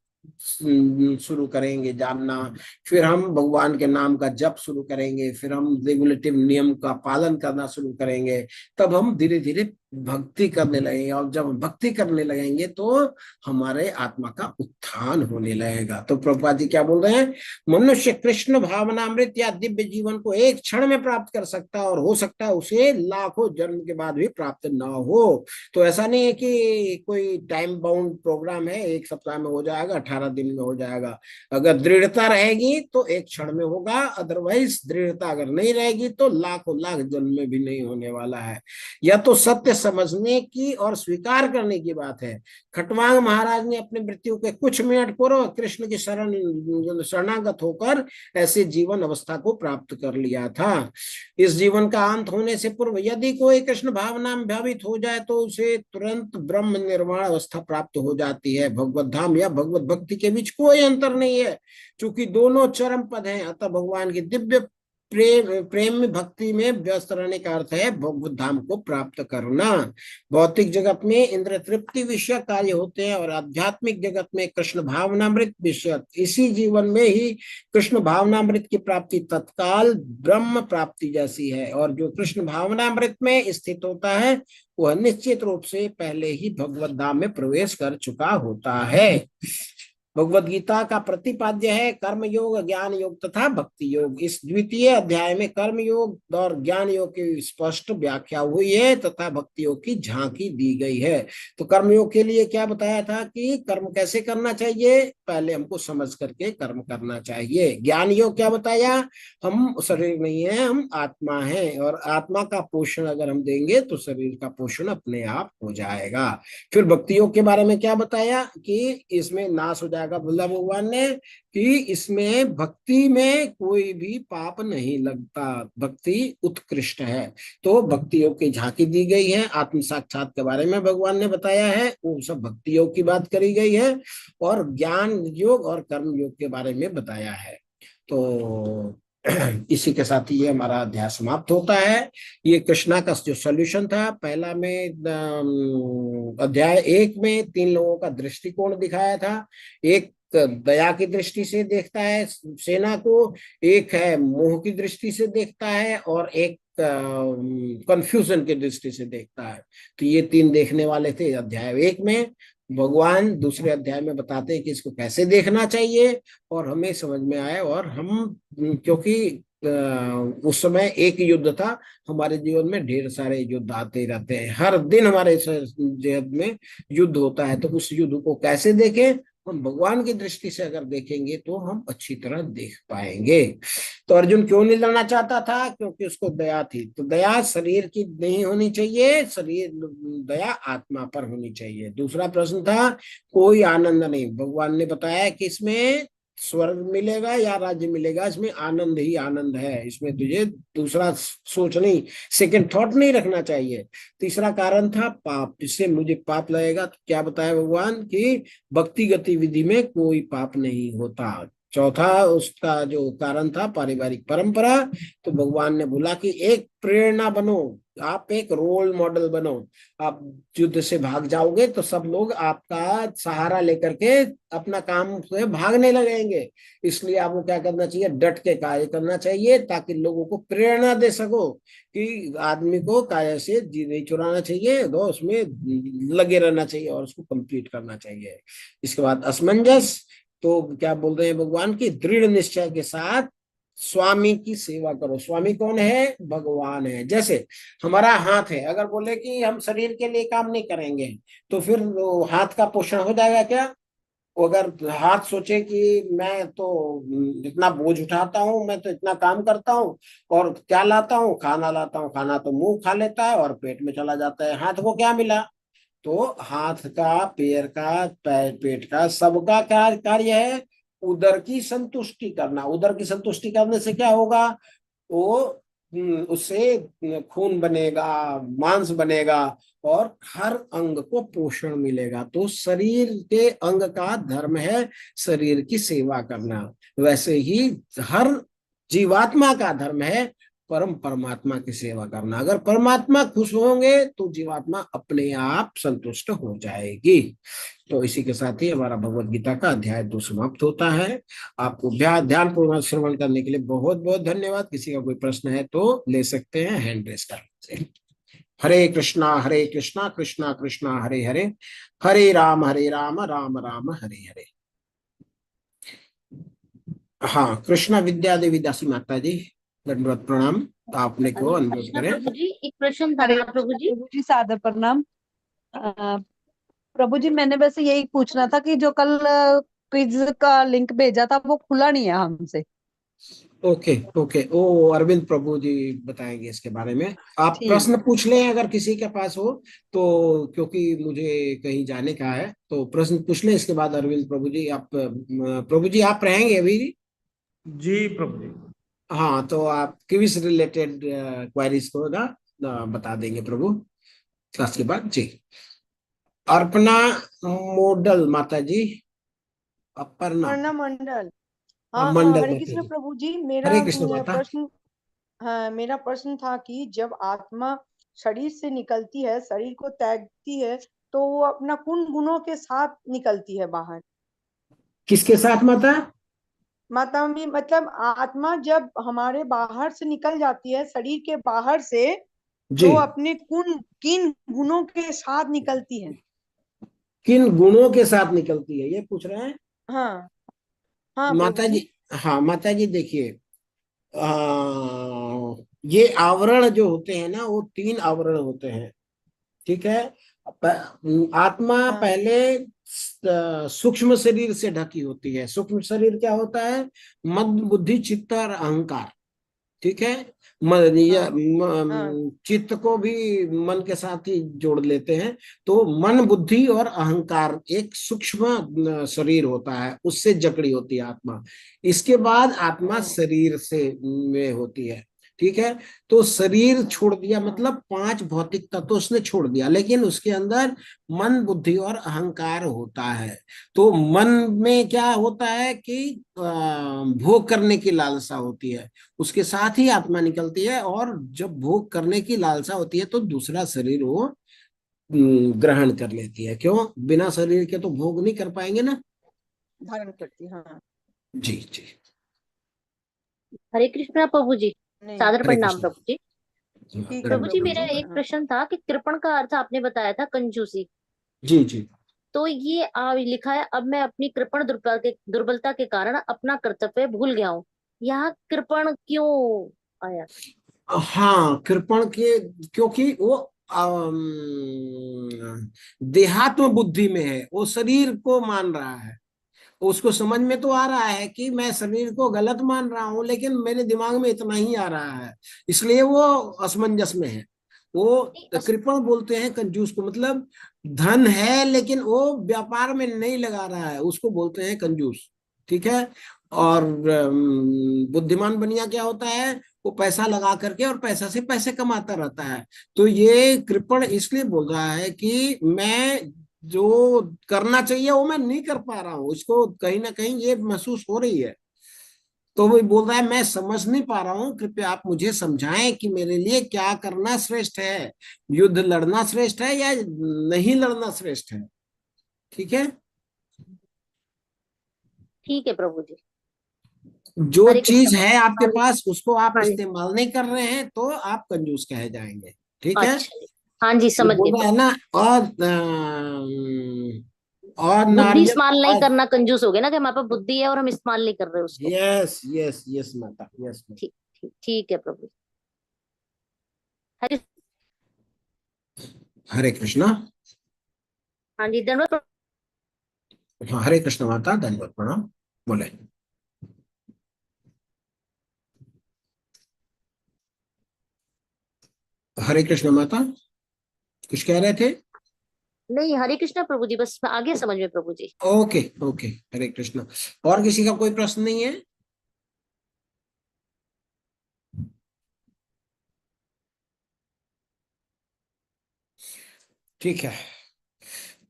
शुरू करेंगे जानना। फिर हम भगवान के नाम का जप शुरू करेंगे, फिर हम रेगुलेटिव नियम का पालन करना शुरू करेंगे। तब हम धीरे धीरे भक्ति करने लगेंगे, और जब हम भक्ति करने लगेंगे तो हमारे आत्मा का उत्थान होने लगेगा। तो प्रभुपाद जी क्या बोल रहे हैं, मनुष्य कृष्ण भावनामृत या दिव्य जीवन को एक क्षण में प्राप्त कर सकता है, और हो सकता है उसे लाखों जन्म के बाद भी प्राप्त ना हो। तो ऐसा नहीं है कि कोई टाइम बाउंड प्रोग्राम है, एक सप्ताह में हो जाएगा, 18 दिन में हो जाएगा। अगर दृढ़ता रहेगी तो एक क्षण में होगा, अदरवाइज दृढ़ता अगर नहीं रहेगी तो लाखों लाख जन्म में भी नहीं होने वाला है। यह तो सत्य समझने की और स्वीकार करने की बात है। खटवांग महाराज ने अपनी मृत्यु के कुछ मिनट पूर्व कृष्ण की शरणागत होकर ऐसे जीवन अवस्था को प्राप्त कर लिया था। इस जीवन का अंत होने से पूर्व यदि कोई कृष्ण भावना में भावित हो जाए तो उसे तुरंत ब्रह्म निर्वाण अवस्था प्राप्त हो जाती है। भगवत धाम या भगवत भक्ति के बीच कोई अंतर नहीं है, क्योंकि दोनों चरम पद हैं। अतः भगवान की दिव्य प्रेम में भक्ति में व्यस्त रहने का अर्थ है भगवत धाम को प्राप्त करना। भौतिक जगत में इंद्र तृप्ति विषय कार्य होते हैं, और आध्यात्मिक जगत में कृष्ण भावनामृत विषय। इसी जीवन में ही कृष्ण भावनामृत की प्राप्ति तत्काल ब्रह्म प्राप्ति जैसी है, और जो कृष्ण भावनामृत में स्थित होता है वह निश्चित रूप से पहले ही भगवत धाम में प्रवेश कर चुका होता है। भगवत गीता का प्रतिपाद्य है कर्म योग, ज्ञान योग तथा भक्ति योग। इस द्वितीय अध्याय में कर्म योग और ज्ञान योग की स्पष्ट व्याख्या हुई है तथा भक्ति योग की झांकी दी गई है। तो कर्म योग के लिए क्या बताया था कि कर्म कैसे करना चाहिए, पहले हमको समझ करके कर्म करना चाहिए। ज्ञान योग क्या बताया, हम शरीर नहीं है, हम आत्मा है, और आत्मा का पोषण अगर हम देंगे तो शरीर का पोषण अपने आप हो जाएगा। फिर भक्ति योग के बारे में क्या बताया कि इसमें नाश हो जाएगा, बोला भगवान ने कि इसमें भक्ति में कोई भी पाप नहीं लगता, भक्ति उत्कृष्ट है। तो भक्ति योग की झांकी दी गई है। आत्म साक्षात के बारे में भगवान ने बताया है, वो सब भक्ति योग की बात करी गई है, और ज्ञान योग और कर्म योग के बारे में बताया है। तो इसी के साथ ये हमारा अध्याय समाप्त होता है। ये कृष्णा का जो सॉल्यूशन था, पहला में अध्याय 1 में 3 लोगों का दृष्टिकोण दिखाया था। एक दया की दृष्टि से देखता है सेना को, एक है मोह की दृष्टि से देखता है, और एक कंफ्यूजन की दृष्टि से देखता है। तो ये 3 देखने वाले थे अध्याय 1 में। भगवान दूसरे अध्याय में बताते हैं कि इसको कैसे देखना चाहिए, और हमें समझ में आया। और हम क्योंकि उस समय एक युद्ध था, हमारे जीवन में ढेर सारे युद्ध आते रहते हैं, हर दिन हमारे जीवन में युद्ध होता है। तो उस युद्ध को कैसे देखें, हम भगवान की दृष्टि से अगर देखेंगे तो हम अच्छी तरह देख पाएंगे। तो अर्जुन क्यों नहीं लड़ना चाहता था, क्योंकि उसको दया थी। तो दया शरीर की नहीं होनी चाहिए, शरीर दया आत्मा पर होनी चाहिए। दूसरा प्रश्न था कोई आनंद नहीं, भगवान ने बताया कि इसमें स्वर्ग मिलेगा या राज्य मिलेगा, इसमें आनंद ही आनंद है, इसमें तुझे दूसरा सोच नहीं, सेकंड थॉट नहीं रखना चाहिए। तीसरा कारण था पाप, इससे मुझे पाप लगेगा। तो क्या बताया भगवान कि भक्ति गतिविधि में कोई पाप नहीं होता। चौथा उसका जो कारण था पारिवारिक परंपरा। तो भगवान ने बोला कि एक प्रेरणा बनो, आप एक रोल मॉडल बनो। आप युद्ध से भाग जाओगे तो सब लोग आपका सहारा लेकर के अपना काम से भागने लगेंगे। इसलिए आपको क्या करना चाहिए, डट के कार्य करना चाहिए, ताकि लोगों को प्रेरणा दे सको कि आदमी को कार्य से जी नहीं चुराना चाहिए, तो उसमें लगे रहना चाहिए और उसको कंप्लीट करना चाहिए। इसके बाद असमंजस, तो क्या बोल रहे हैं भगवान की दृढ़ निश्चय के साथ स्वामी की सेवा करो। स्वामी कौन है, भगवान है। जैसे हमारा हाथ है, अगर बोले कि हम शरीर के लिए काम नहीं करेंगे तो फिर हाथ का पोषण हो जाएगा क्या? अगर हाथ सोचे कि मैं तो इतना बोझ उठाता हूँ, मैं तो इतना काम करता हूँ, और क्या लाता हूँ, खाना लाता हूँ, खाना तो मुंह खा लेता है और पेट में चला जाता है, हाथ को क्या मिला? तो हाथ का, पैर का, पेट का, सबका क्या कार्य है, उदर की संतुष्टि करना। उदर की संतुष्टि करने से क्या होगा, वो उससे खून बनेगा, मांस बनेगा और हर अंग को पोषण मिलेगा। तो शरीर के अंग का धर्म है शरीर की सेवा करना। वैसे ही हर जीवात्मा का धर्म है परमात्मा की सेवा करना। अगर परमात्मा खुश होंगे तो जीवात्मा अपने आप संतुष्ट हो जाएगी। तो इसी के साथ ही हमारा भगवत गीता का अध्याय 2 समाप्त होता है। आपको ध्यान पूर्वक श्रवण करने के लिए बहुत बहुत धन्यवाद। किसी का कोई प्रश्न है तो ले सकते हैं हैंड रेस कर। हरे कृष्णा कृष्णा कृष्णा हरे हरे, हरे राम राम राम हरे हरे। हाँ, कृष्णा विद्या देवी दासी माता जी, दंडवत प्रणाम। आपने को अनुरोध कृष्णा करें। प्रभु जी, एक प्रश्न था हरे प्रभु जी। प्रभु जी, सादर प्रणाम। प्रभु जी, मैंने वैसे यही पूछना था कि जो कल क्विज का लिंक भेजा था वो खुला नहीं है हमसे। ओके ओके, ओ अरविंद प्रभु जी बताएंगे इसके बारे में। आप ठीक। प्रश्न पूछ लें अगर किसी के पास हो तो, क्योंकि मुझे कहीं जाने का है, तो प्रश्न पूछ लें। इसके बाद अरविंद प्रभु जी, आप प्रभु जी आप रहेंगे अभी? जी प्रभु जी। हाँ, तो आप क्विज रिलेटेड क्वेरीज को ना बता देंगे प्रभु क्लास के बाद जी। अर्पणा मॉडल माता जी, अपर्णा अर्णा मंडल। हाँ हाँ, मंडल हरे माता कृष्ण जी। प्रभु जी। हरे मेरा कृष्ण माता। प्रश्न, हाँ मेरा प्रश्न था कि जब आत्मा शरीर से निकलती है, शरीर को त्यागती है, तो वो अपना कुन गुणों के साथ निकलती है बाहर। किसके साथ माता? माता भी मतलब आत्मा जब हमारे बाहर से निकल जाती है, शरीर के बाहर से, जी, तो अपने कुन किन गुणों के साथ निकलती है? किन गुणों के साथ निकलती है ये पूछ रहे हैं हाँ हाँ प्रभु माता जी। जी। हाँ माता जी, देखिए, ये आवरण जो होते हैं ना, वो 3 आवरण होते हैं। ठीक है। आत्मा हाँ पहले सूक्ष्म शरीर से ढकी होती है। सूक्ष्म शरीर क्या होता है? मन बुद्धि चित्त और अहंकार। ठीक है। हाँ हाँ चित्त को भी मन के साथ ही जोड़ लेते हैं। तो मन बुद्धि और अहंकार एक सूक्ष्म शरीर होता है, उससे जकड़ी होती है आत्मा। इसके बाद आत्मा हाँ शरीर से में होती है। ठीक है। तो शरीर हाँ छोड़ दिया मतलब 5 भौतिक तत्व उसने छोड़ दिया, लेकिन उसके अंदर मन बुद्धि और अहंकार होता है। तो मन में क्या होता है कि भोग करने की लालसा होती है, उसके साथ ही आत्मा निकलती है। और जब भोग करने की लालसा होती है तो दूसरा शरीर वो ग्रहण कर लेती है। क्यों? बिना शरीर के तो भोग नहीं कर पाएंगे ना। धारण करती, हाँ। जी जी। हरे कृष्णा प्रभु जी, नहीं, सादर हरे प्रणाम कृष्ण। प्रभु जी। ठीक है प्रभु जी, प्रभु मेरा जी, एक प्रणाम। प्रश्न था कि कृपण का अर्थ आपने बताया था कंजूसी। जी जी। तो ये लिखा है, अब मैं अपनी कृपण दुर्बलता के कारण अपना कर्तव्य भूल गया हूँ। यहाँ कृपण क्यों आया? हाँ, कृपण के, क्योंकि वो देहात्म बुद्धि में है, वो शरीर को मान रहा है। उसको समझ में तो आ रहा है कि मैं शरीर को गलत मान रहा हूं, लेकिन मेरे दिमाग में इतना ही आ रहा है, इसलिए वो असमंजस में है। वो नहीं, कृपण बोलते हैं कंजूस को, मतलब धन है लेकिन वो व्यापार में नहीं लगा रहा है, उसको बोलते हैं कंजूस। ठीक है। और बुद्धिमान बनिया क्या होता है? वो पैसा लगा करके और पैसा से पैसे कमाता रहता है। तो ये कृपण इसलिए बोल रहा है कि मैं जो करना चाहिए वो मैं नहीं कर पा रहा हूँ, इसको कहीं ना कहीं ये महसूस हो रही है। तो वो बोल रहा है मैं समझ नहीं पा रहा हूँ, कृपया आप मुझे समझाएं कि मेरे लिए क्या करना श्रेष्ठ है। युद्ध लड़ना श्रेष्ठ है या नहीं लड़ना श्रेष्ठ है? ठीक है। ठीक है प्रभु जी। जो हरे चीज कृष्ण। है आपके हाँ जी, पास उसको आप हाँ जी। इस्तेमाल नहीं कर रहे हैं तो आप कंजूस कहे जाएंगे। ठीक है। अच्छा जी। हाँ जी, वो समझ गए बोल रहा है प्रभु। ना। और बुद्धि नारियल इस्तेमाल नहीं करना कंजूस हो गया ना, कि हमारे पास बुद्धि है और हम इस्तेमाल नहीं कर रहे उसको। यस यस यस माता, यस माता। ठीक ठीक ठीक है प्रभु। हरे। हरे कृष्णा। हाँ जी, धन्यवाद। हाँ, हरे कृष्ण माता, धन्यवाद प्रणाम। बोले। हरे कृष्ण माता, कुछ कह रहे थे? नहीं, हरे कृष्णा प्रभु जी, बस आगे समझ में प्रभु जी। ओके ओके, हरे कृष्ण। और किसी का कोई प्रश्न नहीं है? ठीक है,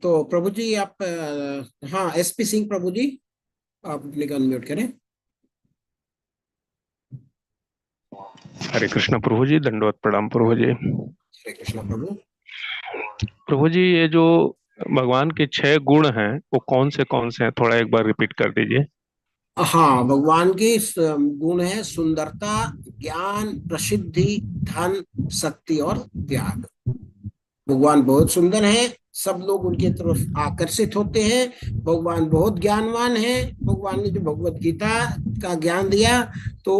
तो प्रभु जी आप हाँ, एसपी सिंह प्रभु जी, आप अपने अनम्यूट करें। हरे कृष्ण प्रभु जी, दंडवत प्रणाम प्रभु जी। हरे कृष्ण प्रभु। प्रभु जी, ये जो भगवान के 6 गुण हैं वो कौन से हैं, थोड़ा एक बार रिपीट कर दीजिए। हाँ, भगवान की गुण है सुंदरता, ज्ञान, प्रसिद्धि, धन, शक्ति और त्याग। भगवान बहुत सुंदर है, सब लोग उनकी तरफ आकर्षित होते हैं। भगवान बहुत ज्ञानवान है। भगवान ने जो भगवत गीता का ज्ञान दिया तो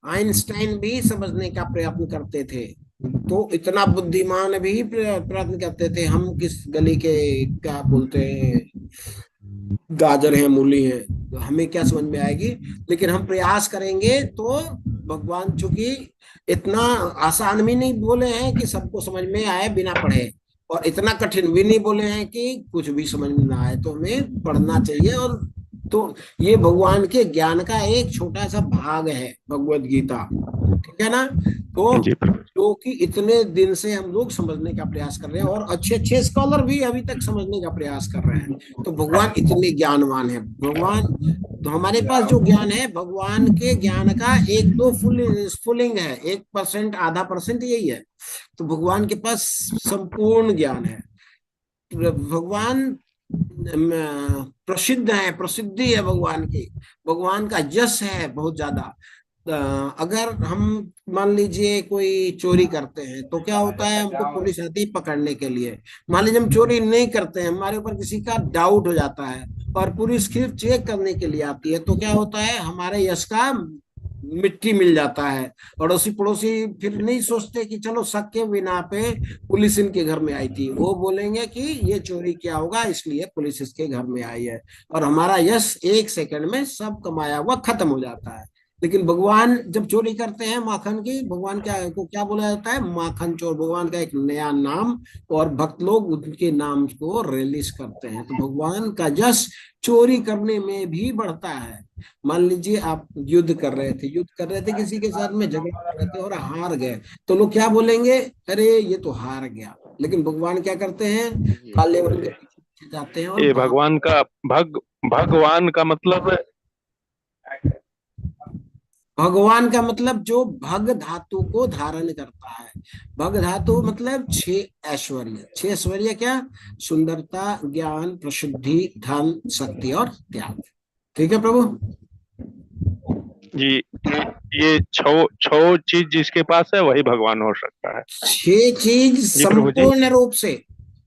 आइंस्टाइन भी समझने का प्रयत्न करते थे, तो इतना बुद्धिमान भी प्रयत्न करते थे। हम किस गली के क्या बोलते हैं, गाजर है, मूली है, तो हमें क्या समझ में आएगी, लेकिन हम प्रयास करेंगे तो भगवान चूंकि इतना आसान भी नहीं बोले हैं कि सबको समझ में आए बिना पढ़े, और इतना कठिन भी नहीं बोले हैं कि कुछ भी समझ में ना आए, तो हमें पढ़ना चाहिए। और तो ये भगवान के ज्ञान का एक छोटा सा भाग है भगवत गीता, ठीक है ना। तो जी प्रभु। जो कि इतने दिन से हम लोग समझने का प्रयास कर रहे हैं, और अच्छे अच्छे स्कॉलर भी अभी तक समझने का प्रयास कर रहे हैं। तो भगवान इतने ज्ञानवान है। भगवान, तो हमारे पास जो ज्ञान है, भगवान के ज्ञान का एक दो फुलिंग है, 1%, आधा परसेंट यही है। तो भगवान के पास संपूर्ण ज्ञान है। भगवान प्रसिद्ध है, प्रसिद्धि है भगवान की, भगवान का यश है बहुत ज्यादा। अगर हम मान लीजिए कोई चोरी करते हैं तो क्या होता है, हमको पुलिस आती है पकड़ने के लिए। मान लीजिए हम चोरी नहीं करते हैं, हमारे ऊपर किसी का डाउट हो जाता है और पुलिस फिर चेक करने के लिए आती है, तो क्या होता है, हमारे यश का मिट्टी मिल जाता है। अड़ोसी पड़ोसी फिर नहीं सोचते कि चलो शक के बिना पे पुलिस इनके घर में आई थी, वो बोलेंगे कि ये चोरी किया होगा इसलिए पुलिस इसके घर में आई है, और हमारा यश 1 सेकंड में सब कमाया हुआ खत्म हो जाता है। लेकिन भगवान जब चोरी करते हैं माखन की, भगवान क्या को क्या बोला जाता है, माखन चोर, भगवान का एक नया नाम, और भक्त लोग उनके नाम को रिलीज करते हैं। तो भगवान का यश चोरी करने में भी बढ़ता है। मान लीजिए आप युद्ध कर रहे थे, किसी के साथ में झगड़ा कर रहे थे और हार गए, तो लोग क्या बोलेंगे, अरे ये तो हार गया। लेकिन भगवान क्या करते हैं, काले वन के पीछे जाते हैं और ये भगवान का भगवान का मतलब है? भगवान का मतलब जो भग धातु को धारण करता है। भग धातु मतलब 6 ऐश्वर्य। 6 ऐश्वर्य क्या, सुंदरता, ज्ञान, प्रसिद्धि, धन, शक्ति और त्याग। ठीक है प्रभु जी। ये छो चीज जिसके पास है वही भगवान हो सकता है। 6 चीज जी प्रभु जी। संपूर्ण रूप से,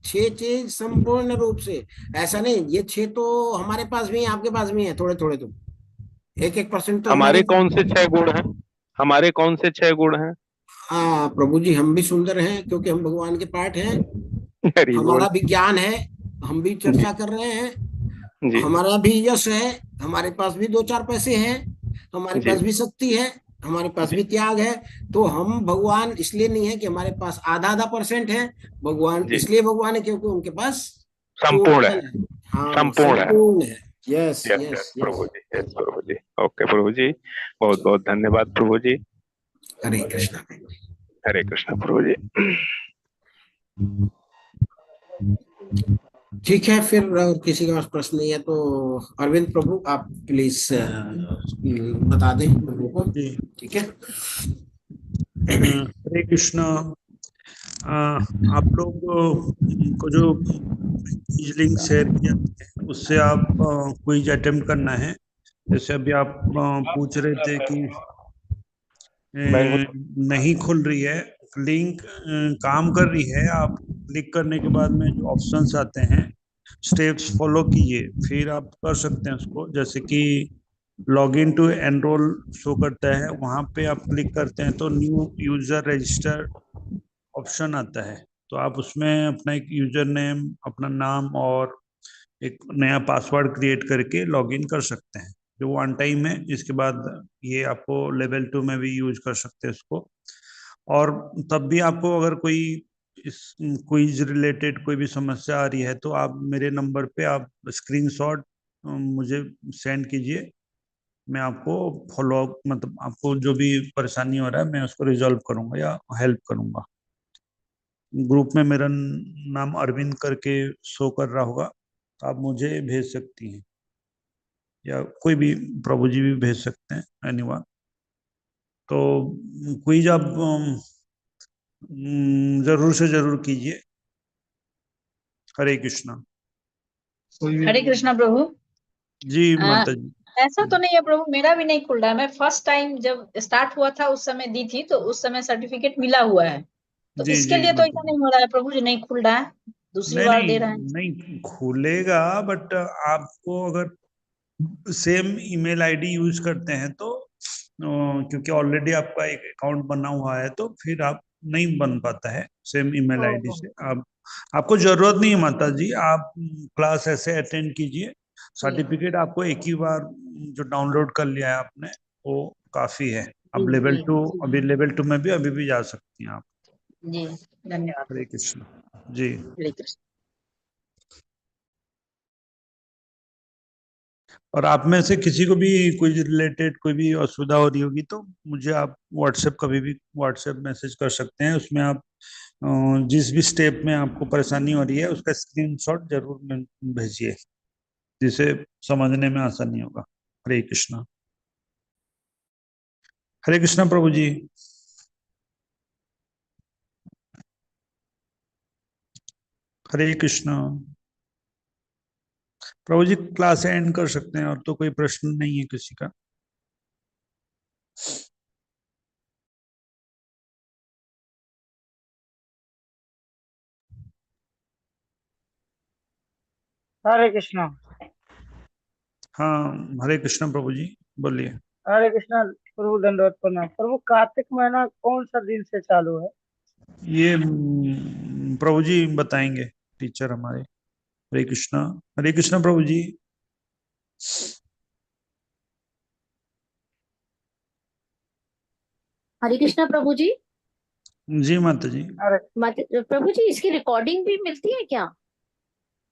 6 चीज संपूर्ण रूप से, ऐसा नहीं ये 6 तो हमारे पास भी है, आपके पास भी है, थोड़े थोड़े तो 1-1% तो हमारे हमारे। कौन से 6 गुण हैं? हमारे कौन से 6 गुण हैं? हाँ प्रभु जी, हम भी सुंदर हैं क्योंकि हम भगवान के पार्ट हैं। हरि बोल। हमारा भी ज्ञान है, हम भी जी चर्चा कर रहे हैं। जी हमारा भी यश है, हमारे पास भी 2-4 पैसे हैं, हमारे जी पास भी शक्ति है, हमारे पास जी भी त्याग है। तो हम भगवान इसलिए नहीं है कि हमारे पास आधा आधा परसेंट है, भगवान जी। इसलिए भगवान है क्योंकि उनके पास संपूर्ण है। टोटल है। हाँ, संपूर्ण है। संपूर्ण है। Yes yes yes yes yes. प्रभु जी, यस प्रभु जी। ओके प्रभु जी, बहुत बहुत धन्यवाद प्रभु जी। हरे कृष्णा। हरे कृष्ण प्रभु जी। ठीक है, फिर और किसी के पास प्रश्न नहीं है तो अरविंद प्रभु आप प्लीज बता दें प्रभु को। जी। ठीक है। हरे कृष्ण। आप लोग को जो लिंक शेयर किया है, उससे आप क्विज अटेम्प्ट करना है। जैसे अभी आप पूछ रहे थे कि नहीं खुल रही है लिंक, काम कर रही है। आप क्लिक करने के बाद में जो ऑप्शंस आते हैं, स्टेप्स फॉलो कीजिए, फिर आप कर सकते हैं उसको। जैसे कि log in to enrol show करता है, वहाँ पे आप क्लिक करते हैं तो न्यू यूजर रजिस्टर ऑप्शन आता है। तो आप उसमें अपना एक यूजर नेम, अपना नाम और एक नया पासवर्ड क्रिएट करके लॉगिन कर सकते हैं, जो वन टाइम है। इसके बाद ये आपको लेवल 2 में भी यूज कर सकते हैं इसको। और तब भी आपको अगर कोई इस क्विज रिलेटेड कोई भी समस्या आ रही है तो आप मेरे नंबर पे आप स्क्रीनशॉट मुझे सेंड कीजिए। मैं आपको फॉलो मतलब आपको जो भी परेशानी हो रहा है मैं उसको रिजॉल्व करूंगा या हेल्प करूंगा। ग्रुप में मेरा नाम अरविंद करके शो कर रहा होगा, तो आप मुझे भेज सकती हैं, या कोई भी प्रभु जी भी भेज सकते हैं, एनीवन। तो क्विज आप जरूर से जरूर कीजिए। हरे कृष्णा। हरे कृष्णा प्रभु। जी आ, माता जी। ऐसा तो नहीं है प्रभु, मेरा भी नहीं खुल रहा है। मैं फर्स्ट टाइम जब स्टार्ट हुआ था उस समय दी थी, तो उस समय सर्टिफिकेट मिला हुआ है। तो जी इसके जी लिए तो माता ऐसा जी। नहीं हो रहा है प्रभु जी, नहीं खुल रहा है, दूसरी नहीं बार नहीं दे रहे हैं। नहीं खुलेगा, बट आपको अगर सेम ईमेल आईडी यूज करते हैं तो क्योंकि ऑलरेडी आपका एक अकाउंट बना हुआ है, तो फिर आप नहीं बन पाता है सेम ईमेल आईडी ओहो, से। आप आपको जरूरत नहीं है माता जी, आप क्लास ऐसे अटेंड कीजिए। जी सर्टिफिकेट आपको एक ही बार जो डाउनलोड कर लिया है आपने, वो काफी है। अब जी लेवल जी 2, जी अभी लेवल 2 में भी अभी भी जा सकती हैं आप। जी, धन्यवाद हरे प्रभु। कृष्ण जी। हरे कृष्ण। और आप में से किसी को भी कोई रिलेटेड कोई भी असुविधा हो रही होगी, तो मुझे आप व्हाट्सएप कभी भी व्हाट्सएप मैसेज कर सकते हैं। उसमें आप जिस भी स्टेप में आपको परेशानी हो रही है उसका स्क्रीनशॉट जरूर भेजिए, जिसे समझने में आसानी होगा। हरे कृष्णा। हरे कृष्णा प्रभु जी। हरे कृष्णा प्रभु जी, क्लास एंड कर सकते हैं, और तो कोई प्रश्न नहीं है किसी का। हरे कृष्णा। हाँ, हरे कृष्णा प्रभु जी, बोलिए। हरे कृष्णा प्रभु, दंडवत प्रणाम प्रभु। कार्तिक महीना कौन सा दिन से चालू है? ये प्रभु जी बताएंगे, टीचर हमारे। हरे कृष्णा। हरे कृष्णा प्रभु जी। हरे कृष्णा प्रभु जी। जी माता जी। अरे प्रभु जी, इसकी रिकॉर्डिंग भी मिलती है क्या?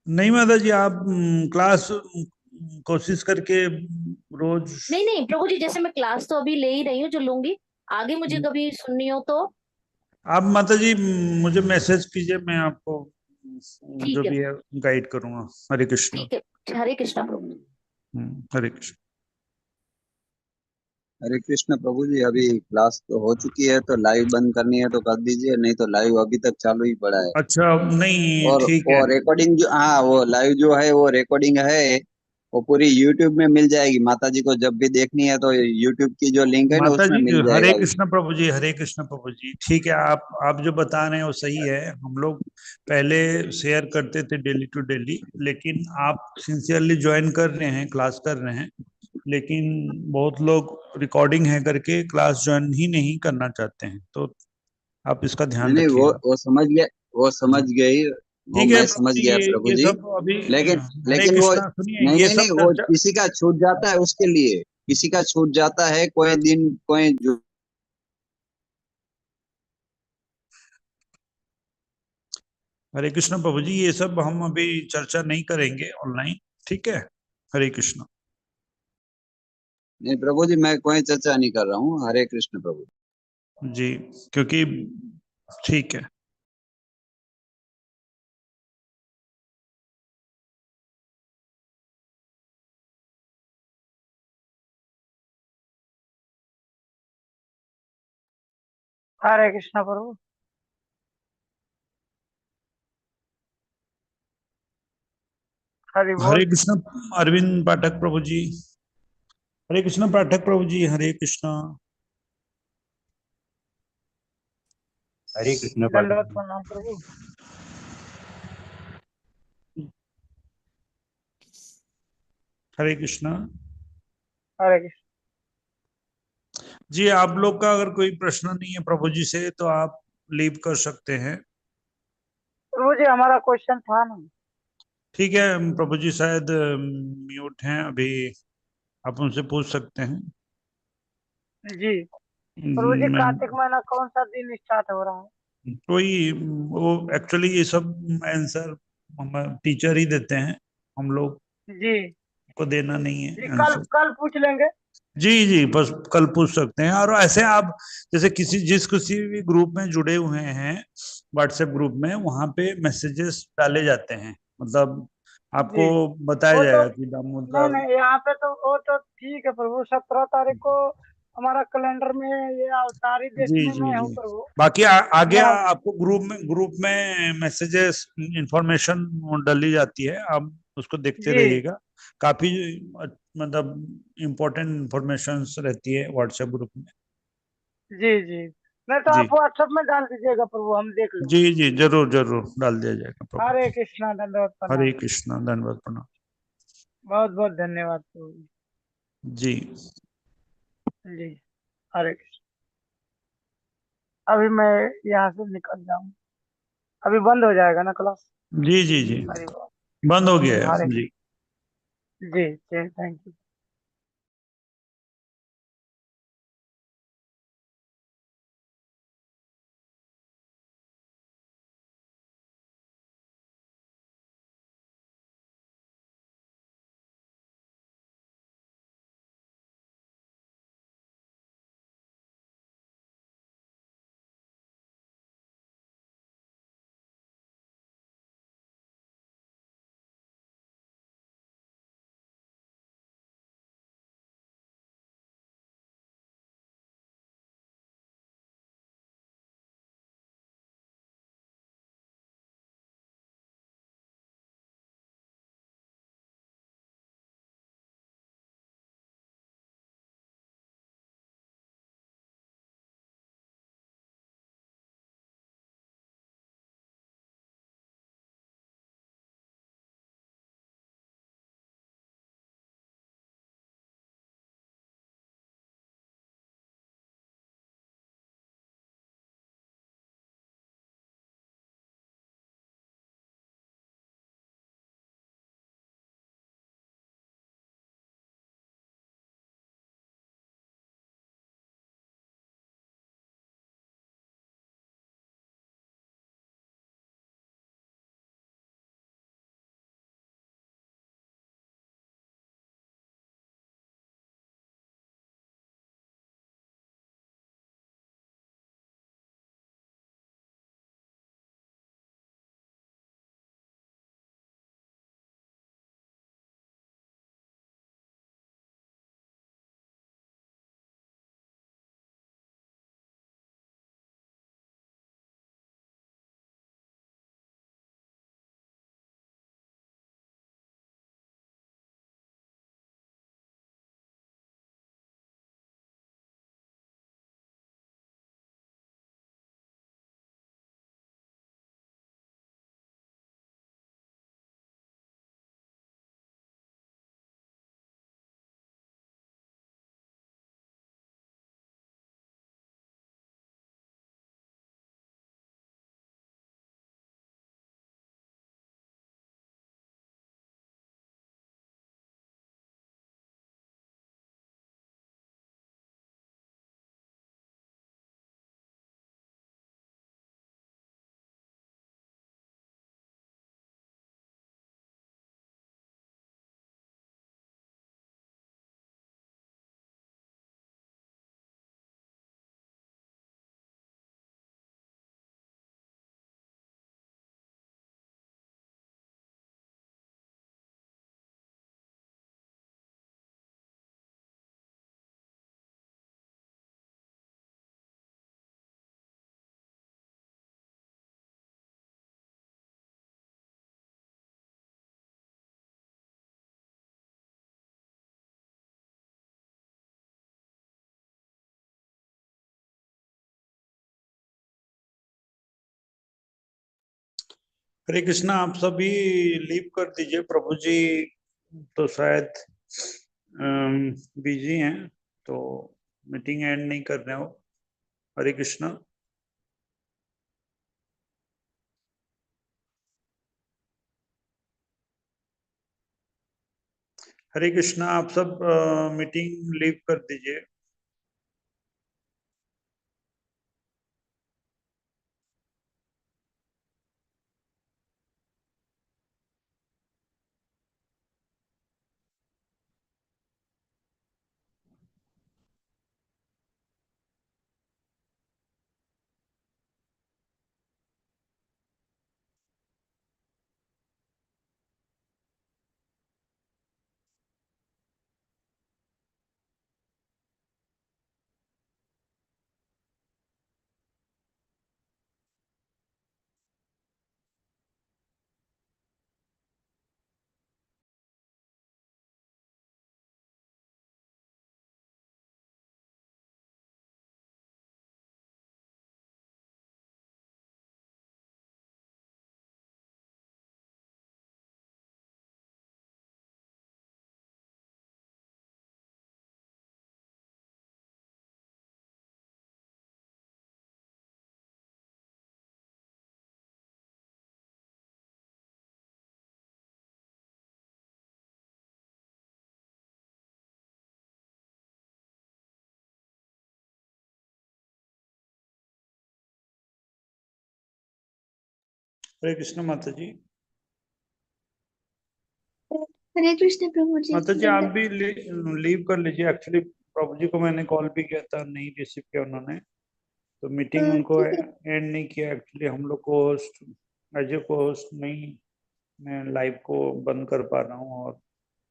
नहीं माता जी, आप क्लास कोशिश करके रोज। नहीं नहीं प्रभु जी, जैसे मैं क्लास तो अभी ले ही रही हूँ, जो लूंगी, आगे मुझे कभी सुननी हो तो। आप माता जी मुझे मैसेज कीजिए, मैं आपको जो ठीक है, भी है गाइड करूंगा। हरे कृष्णा। ठीक है। हरे कृष्णा प्रभु जी। हरे कृष्ण। हरे कृष्ण प्रभु जी। अभी क्लास तो हो चुकी है, तो लाइव बंद करनी है तो कर दीजिए, नहीं तो लाइव अभी तक चालू ही पड़ा है। अच्छा, नहीं और ठीक वो है। रिकॉर्डिंग जो, हाँ वो लाइव जो है वो रिकॉर्डिंग है, वो पूरी यूट्यूब में मिल जाएगी। माता जी को जब भी देखनी है तो यूट्यूब की जो लिंक है ना माता उसमें जी, मिल हरे जाएगा। कृष्ण प्रभु जी, हरे कृष्ण प्रभु जी, ठीक है। आप जो बता रहे हैं वो सही है। हम लोग पहले शेयर करते थे डेली टू डेली, लेकिन आप सिंसियरली ज्वाइन कर रहे हैं, क्लास कर रहे हैं, लेकिन बहुत लोग रिकॉर्डिंग है करके क्लास ज्वाइन ही नहीं करना चाहते हैं, तो आप इसका नहीं ध्यान नहीं, रखिएगा। वो समझ गया, वो समझ गई, वो ठीक है मैं प्रभु समझ जी, गया प्रभु ये जी। सब अभी लेकिन हरे लेकिन वो, कृष्णा सुनिए, नहीं ये नहीं सब नहीं, वो चर्चा। किसी का छूट जाता है उसके लिए, किसी का छूट जाता है कोई दिन कोई जो। हरे कृष्ण प्रभु जी, ये सब हम अभी चर्चा नहीं करेंगे ऑनलाइन, ठीक है। हरे कृष्ण। नहीं प्रभु जी, मैं कोई चर्चा नहीं कर रहा हूँ। हरे कृष्ण प्रभु। जी, क्योंकि ठीक है। हरे कृष्णा प्रभु। हरि हरे बोल। कृष्ण अरविंद पाठक प्रभु जी। हरे कृष्ण पाठक प्रभु जी, हरे कृष्णा। हरे कृष्ण पाठक दंडवत जी। प्रणाम प्रभु। हरे कृष्णा। हरे कृष्ण जी, आप लोग का अगर कोई प्रश्न नहीं है प्रभु जी से, तो आप लीव कर सकते हैं। प्रभु जी, हमारा क्वेश्चन था ना। ठीक है, प्रभु जी शायद म्यूट हैं अभी, आप उनसे पूछ सकते हैं। जी प्रभु जी, मैं कार्तिक महीना कौन सा दिन स्टार्ट हो रहा है? कोई वो एक्चुअली ये सब आंसर हम टीचर ही देते हैं, हम लोग जी को देना नहीं जी, है कल आंसर। कल पूछ लेंगे। जी जी, बस कल पूछ सकते हैं। और ऐसे आप जैसे किसी भी ग्रुप में जुड़े हुए हैं, व्हाट्सएप ग्रुप में, वहां पे मैसेजेस डाले जाते हैं, मतलब आपको जी बताया वो तो जाएगा कि नहीं मतलब। नहीं, यहाँ पे तो वो तो ठीक है प्रभु, 17 तारीख को हमारा कैलेंडर में ये अवतारी जी देखने जी में हूँ जी। प्रभु। बाकी आगे मैं आपको ग्रुप में मैसेजेस इंफॉर्मेशन डाली जाती है, आप उसको देखते जी रहिएगा। काफी मतलब इम्पोर्टेंट इंफॉर्मेशन रहती है व्हाट्सएप ग्रुप में। जी जी, नहीं तो जी आप व्हाट्सएप में डाल दीजिएगा प्रभु, हम देख जी लेंगे। जी, जरूर जरूर डाल दिया जाएगा प्रभु। हरे कृष्णा, दंडवत हरे प्रणाम। कृष्णा, धन्यवाद, प्रणाम। बहुत बहुत धन्यवाद प्रभु जी जी। हरे कृष्ण। अभी मैं यहाँ से निकल जाऊँ, अभी बंद हो जाएगा ना क्लास। जी जी जी, हरे बाबा। बंद हो गया हरे है जी। जी जी, थैंक यू। हरे कृष्णा, आप सभी लीव कर दीजिए, प्रभु जी तो शायद बिजी हैं, तो मीटिंग एंड नहीं कर रहे हो। हरे कृष्णा। हरे कृष्णा, आप सब मीटिंग लीव कर दीजिए। हरे कृष्ण माता जी। हरे कृष्ण प्रभु जी। माता जी आप भी लीव कर लीजिए। एक्चुअली प्रभु जी को मैंने कॉल भी किया था, नहीं रिसीव किया उन्होंने, तो मीटिंग उनको ठीक है। एंड नहीं किया। एक्चुअली हम लोग को होस्ट एज ए को होस्ट नहीं, मैं लाइव को बंद कर पा रहा हूँ। और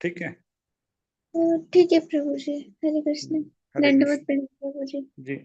ठीक है, ठीक है प्रभु जी। हरे कृष्ण। हरे दंडवत कृष्ण प्रणाम प्रभु जी। जी।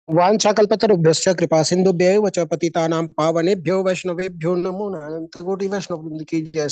वाञ्छाकल्पतरुभ्यश्च कृपा सिन्धुभ्यैव च पतितानां पावनेभ्यो वैष्णवेभ्यो नमो नमः। कोटि वैष्णव वृंद की जय।